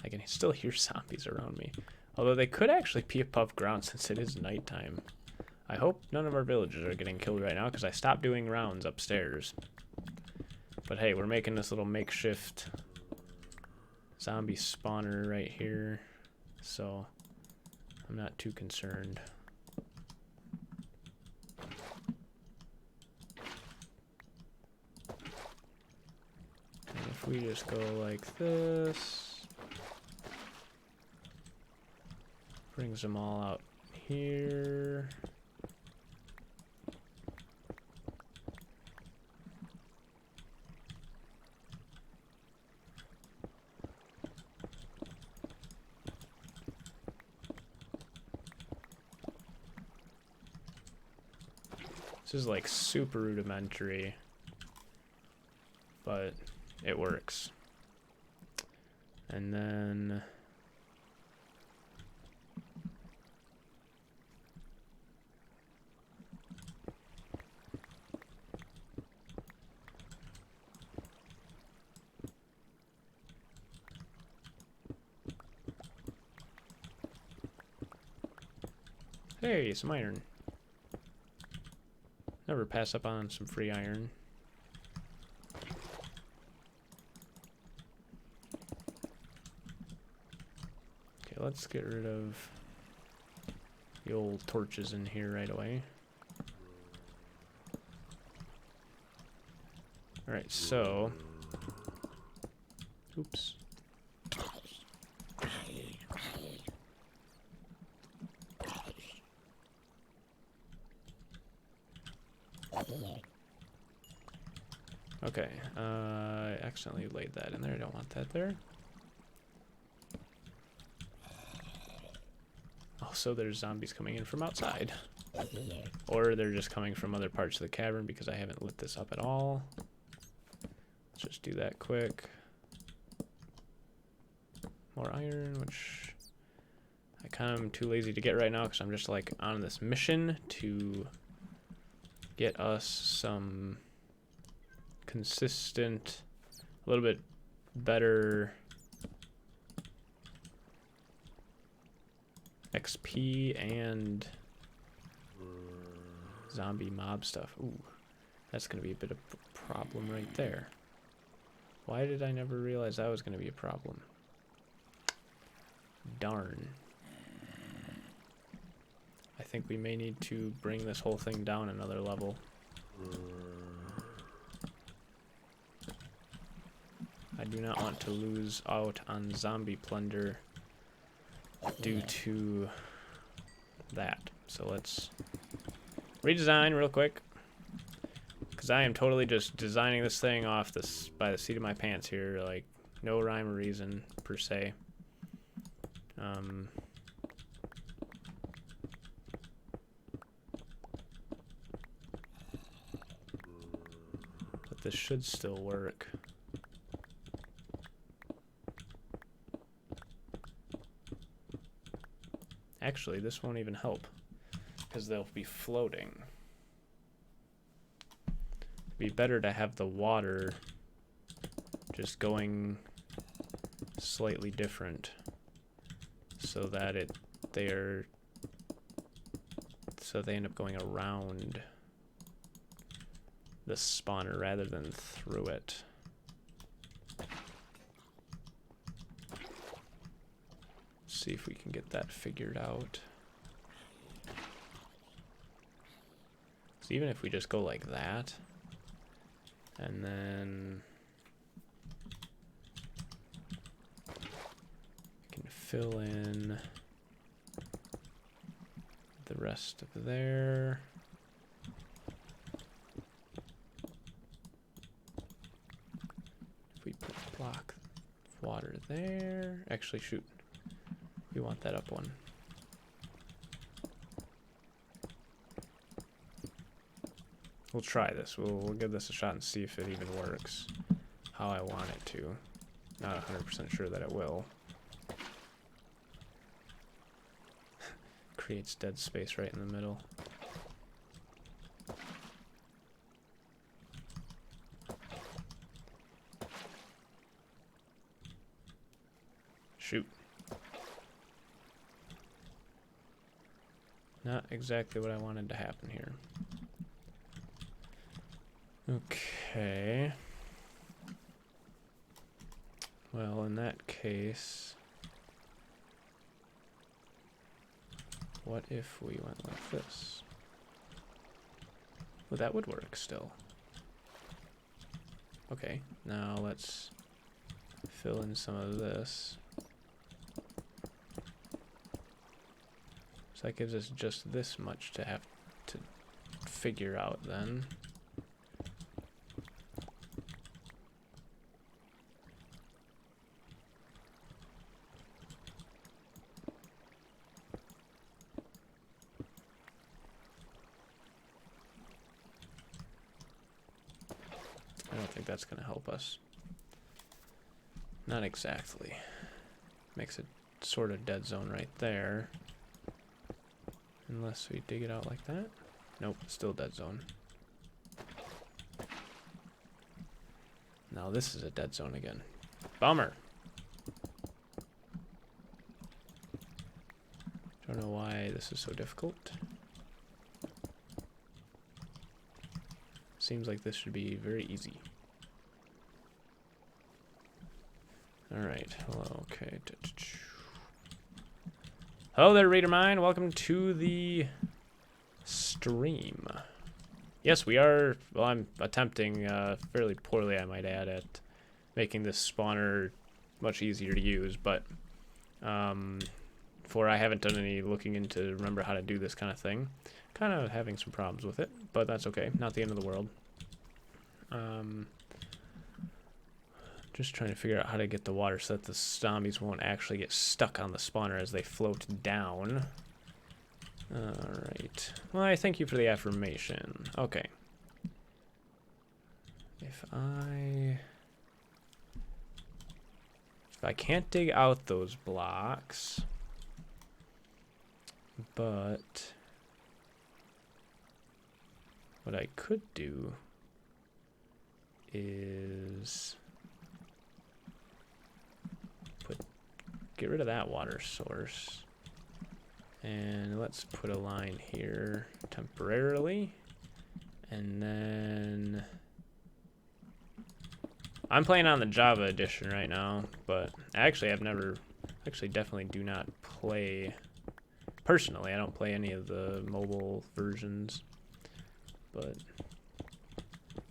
I can still hear zombies around me. Although they could actually be above ground since it is nighttime. I hope none of our villagers are getting killed right now because I stopped doing rounds upstairs. But hey, we're making this little makeshift zombie spawner right here, so I'm not too concerned. And if we just go like this, brings them all out here. This is like super rudimentary, but it works. And then hey, some iron. Never pass up on some free iron. Okay, let's get rid of the old torches in here right away. Alright, so... Oops. Okay, I accidentally laid that in there. I don't want that there. Also, there's zombies coming in from outside. Or they're just coming from other parts of the cavern because I haven't lit this up at all. Let's just do that quick. More iron, which I kind of am too lazy to get right now because I'm just like on this mission to get us some consistent, a little bit better XP and zombie mob stuff. Ooh, that's gonna be a bit of a problem right there. Why did I never realize that was gonna be a problem? Darn. I think we may need to bring this whole thing down another level. I do not want to lose out on zombie plunder due to that. So let's redesign real quick, because I am totally just designing this thing off this by the seat of my pants here, like no rhyme or reason per se. But this should still work. Actually, this won't even help because they'll be floating. It'd be better to have the water just going slightly different so that they end up going around the spawner rather than through it. See if we can get that figured out. So even if we just go like that, and then we can fill in the rest of there. If we put a block of water there, actually shoot. We want that up one. We'll try this. We'll give this a shot and see if it even works how I want it to. Not 100% sure that it will. Creates dead space right in the middle. Shoot. Not exactly what I wanted to happen here. Okay. Well, in that case, what if we went like this? Well, that would work still. Okay, now let's fill in some of this. So that gives us just this much to have to figure out then. that's going to help us. Not exactly. Makes it sort of dead zone right there. Unless we dig it out like that. Nope, still dead zone. Now this is a dead zone again. Bummer. Don't know why this is so difficult. Seems like this should be very easy. Alright, hello, okay. Hello there, Reader Mine. Welcome to the stream. Yes, we are, well, I'm attempting fairly poorly, I might add, at making this spawner much easier to use, but for I haven't done any looking into remember how to do this kind of thing. Kind of having some problems with it, but that's okay. Not the end of the world. Just trying to figure out how to get the water so that the zombies won't actually get stuck on the spawner as they float down. Alright. Well, I thank you for the affirmation. Okay. If I can't dig out those blocks, but what I could do is get rid of that water source, and let's put a line here temporarily, and then I'm playing on the Java edition right now, but actually definitely do not play, personally, I don't play any of the mobile versions, but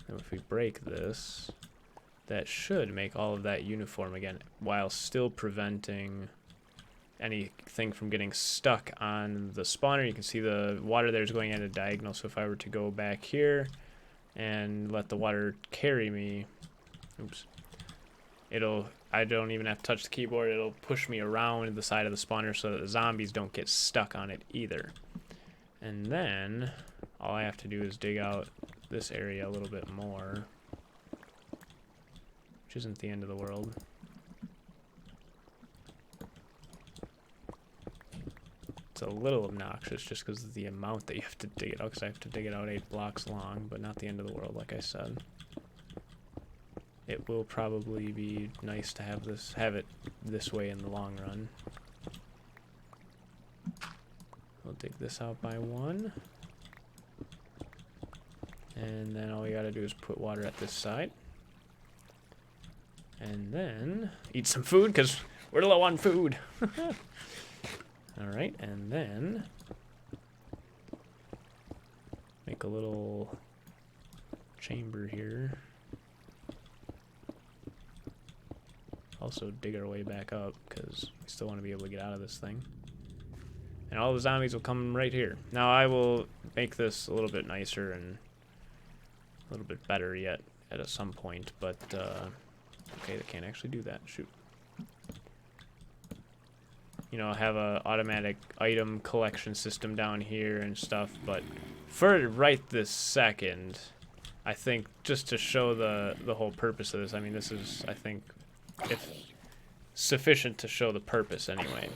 if we break this, that should make all of that uniform again, while still preventing anything from getting stuck on the spawner. You can see the water there is going at a diagonal, so if I were to go back here and let the water carry me, oops, I don't even have to touch the keyboard, it'll push me around the side of the spawner so that the zombies don't get stuck on it either. And then all I have to do is dig out this area a little bit more, which isn't the end of the world. It's a little obnoxious just because of the amount that you have to dig it out, because I have to dig it out 8 blocks long, but not the end of the world, like I said. It will probably be nice to have it this way in the long run. We'll dig this out by 1. And then all we gotta do is put water at this side. And then eat some food, because we're low on food. Alright, and then make a little chamber here. Also dig our way back up, because we still want to be able to get out of this thing. And all the zombies will come right here. Now I will make this a little bit nicer and a little bit better yet at some point, but okay, they can't actually do that. Shoot. You know, have a automatic item collection system down here and stuff, but for right this second, I think just to show the whole purpose of this, I mean, this is, I think, if sufficient to show the purpose anyway.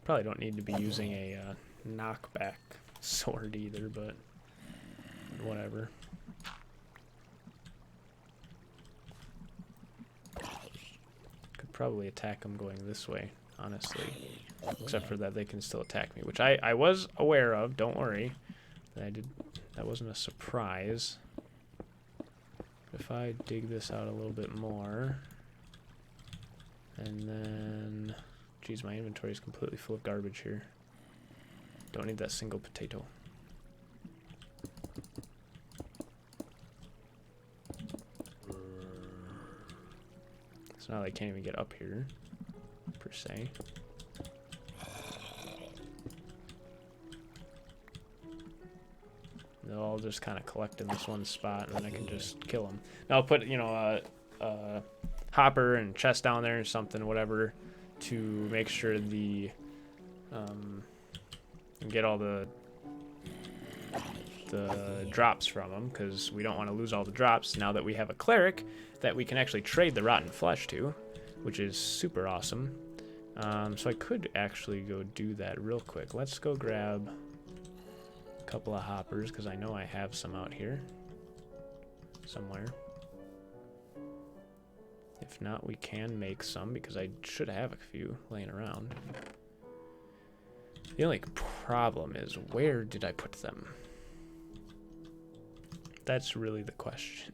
Probably don't need to be using a knockback sword either, but whatever. Could probably attack them going this way, honestly. Except for that they can still attack me, which I was aware of, don't worry. That wasn't a surprise. If I dig this out a little bit more, and then, geez, my inventory is completely full of garbage here. Don't need that single potato. So now they can't even get up here, per se. They'll all just kind of collect in this one spot, and then I can just kill them. Now I'll put, you know, a hopper and chest down there or something, whatever, to make sure the get all the the drops from them, because we don't want to lose all the drops now that we have a cleric that we can actually trade the rotten flesh to, which is super awesome. So I could actually go do that real quick. Let's go grab a couple of hoppers, because I know I have some out here somewhere. If not, we can make some, because I should have a few laying around. The only problem is, where did I put them? That's really the question.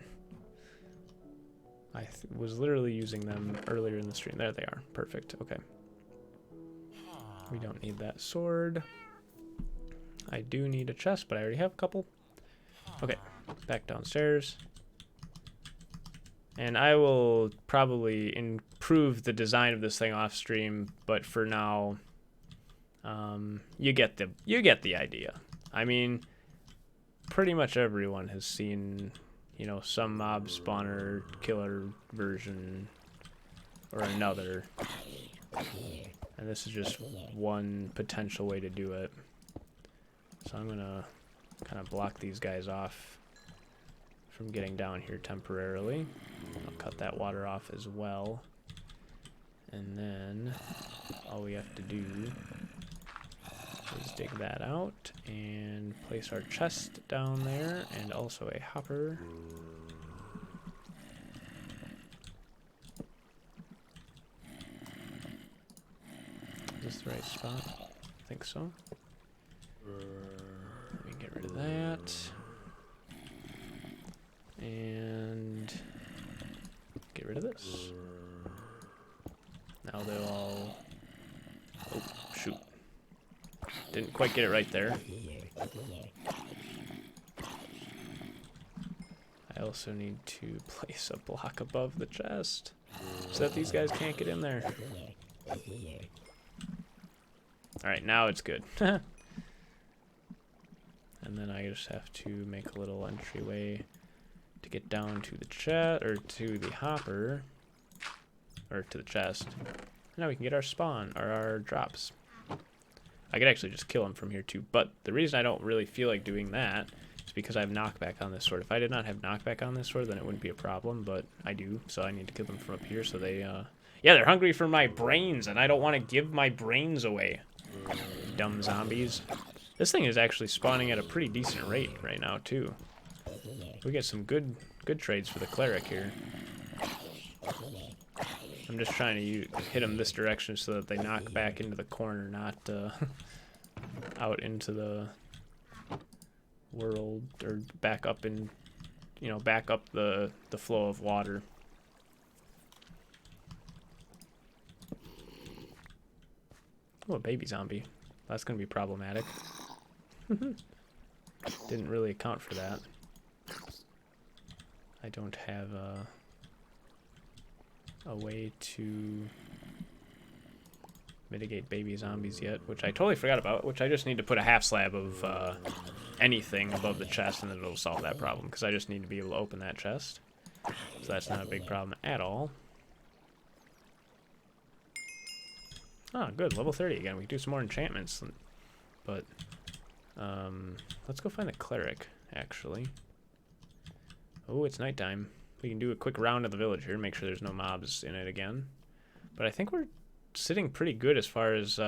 I was literally using them earlier in the stream. There they are. Perfect. Okay. We don't need that sword. I do need a chest, but I already have a couple. Okay. Back downstairs. And I will probably improve the design of this thing off stream, but for now, you get the idea. I mean, pretty much everyone has seen, you know, some mob spawner killer version or another, and this is just one potential way to do it. So I'm gonna kind of block these guys off from getting down here temporarily. I'll cut that water off as well, and then all we have to do is dig that out and place our chest down there, and also a hopper. Is this the right spot? I think so. Let me get rid of that. And get rid of this. Now they'll all... Oh, shoot. Didn't quite get it right there. I also need to place a block above the chest so that these guys can't get in there. Alright, now it's good. And then I just have to make a little entryway to get down to the chest, or to the hopper, or to the chest. Now we can get our spawn, or our drops. I could actually just kill him from here too, but the reason I don't really feel like doing that is because I have knockback on this sword. If I did not have knockback on this sword, then it wouldn't be a problem, but I do, so I need to kill them from up here so they, yeah, they're hungry for my brains, and I don't want to give my brains away. Dumb zombies. This thing is actually spawning at a pretty decent rate right now, too. We get some good trades for the cleric here. I'm just trying to hit them this direction so that they knock back into the corner, not out into the world, or back up in, you know, back up the flow of water. Oh, a baby zombie. That's gonna be problematic. Didn't really account for that. I don't have a way to mitigate baby zombies yet, which I totally forgot about, which I just need to put a half slab of anything above the chest, and then it'll solve that problem, because I just need to be able to open that chest. So that's not a big problem at all. Oh, good. Level 30 again. We can do some more enchantments. But, let's go find the cleric, actually. Oh, it's nighttime. We can do a quick round of the village here, make sure there's no mobs in it again. But I think we're sitting pretty good as far as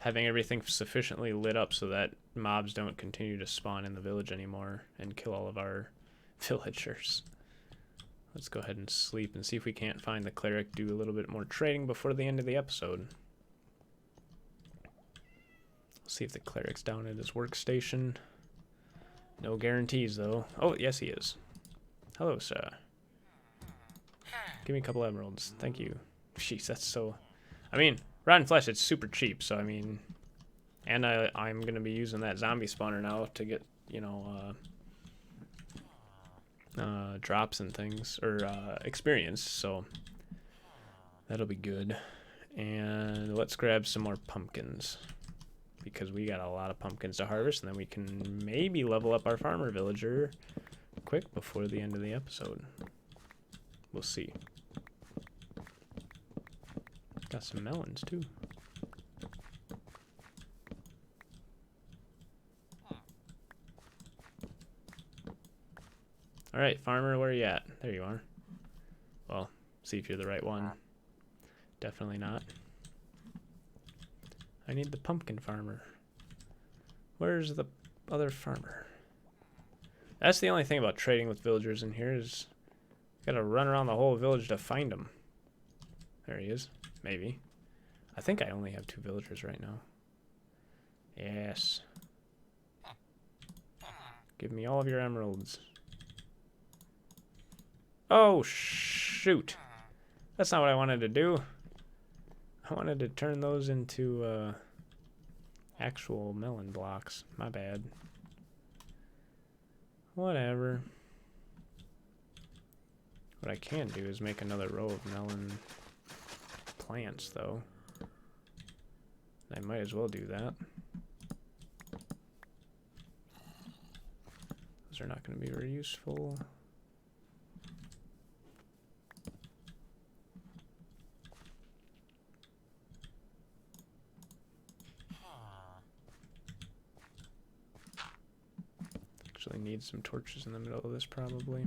having everything sufficiently lit up so that mobs don't continue to spawn in the village anymore and kill all of our villagers. Let's go ahead and sleep and see if we can't find the cleric, do a little bit more trading before the end of the episode. See if the cleric's down at his workstation. No guarantees, though. Oh, yes, he is. Hello, sir. Give me a couple emeralds. Thank you. Jeez, that's so... I mean, rotten flesh, it's super cheap, so I mean... And I'm going to be using that zombie spawner now to get, you know, drops and things, or experience, so that'll be good. And let's grab some more pumpkins, because we got a lot of pumpkins to harvest, and then we can maybe level up our farmer villager quick before the end of the episode. We'll see. Got some melons too. All right, farmer, where are you at? There you are. Well, see if you're the right one. Definitely not. I need the pumpkin farmer. Where's the other farmer? That's the only thing about trading with villagers in here is you gotta run around the whole village to find him. There he is. Maybe. I think I only have 2 villagers right now. Yes. Give me all of your emeralds. Oh, shoot. That's not what I wanted to do. I wanted to turn those into actual melon blocks. My bad. Whatever. What I can do is make another row of melon plants, though. I might as well do that. Those are not going to be very useful. Actually need some torches in the middle of this probably.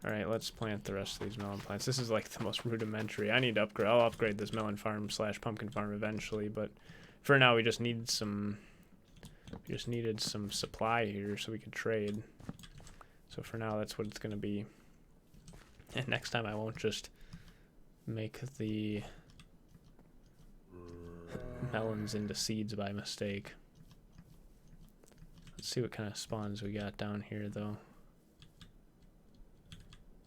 Alright, let's plant the rest of these melon plants. This is like the most rudimentary. I need to upgrade. I'll upgrade this melon farm / pumpkin farm eventually, but for now we just need some... We just needed some supply here so we could trade. So for now that's what it's going to be. And next time I won't just make the melons into seeds by mistake. Let's see what kind of spawns we got down here though.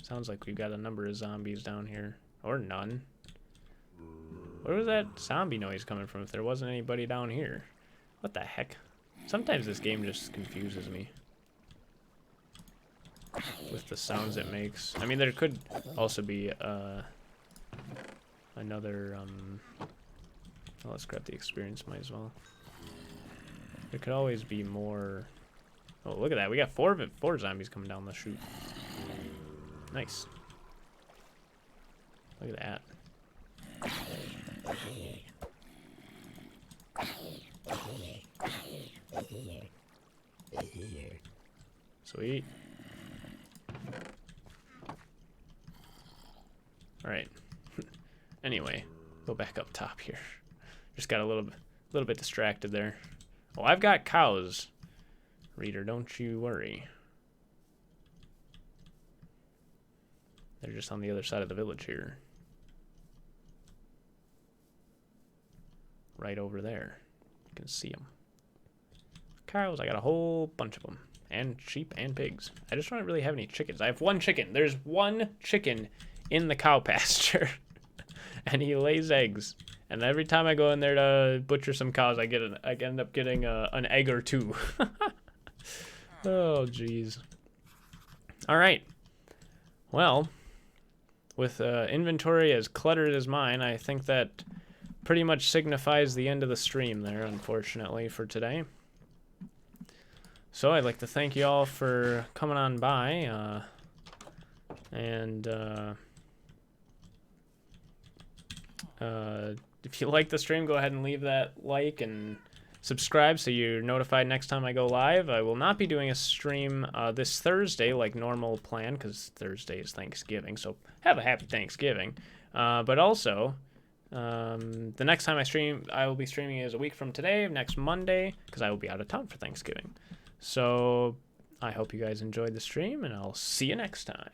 Sounds like we've got a number of zombies down here. Or none. Where was that zombie noise coming from if there wasn't anybody down here? What the heck? Sometimes this game just confuses me with the sounds it makes. I mean, there could also be another... well, let's grab the experience, might as well. There could always be more... Oh, look at that. We got four zombies coming down the chute. Nice. Look at that. Sweet. Alright. Anyway, go back up top here. Just got a little bit distracted there. Oh, I've got cows. Reader, don't you worry. They're just on the other side of the village here. Right over there. You can see them. Cows, I got a whole bunch of them. And sheep and pigs. I just don't really have any chickens. I have 1 chicken. There's 1 chicken in the cow pasture. And he lays eggs. And every time I go in there to butcher some cows, I end up getting an egg or 2. Oh, jeez. All right. Well, with inventory as cluttered as mine, I think that pretty much signifies the end of the stream there, unfortunately, for today. So I'd like to thank you all for coming on by, if you like the stream, go ahead and leave that like and subscribe so you're notified next time I go live. I will not be doing a stream this Thursday like normal plan because Thursday is Thanksgiving, so have a happy Thanksgiving. But also, the next time I will be streaming is a week from today, next Monday, because I will be out of town for Thanksgiving. So I hope you guys enjoyed the stream, and I'll see you next time.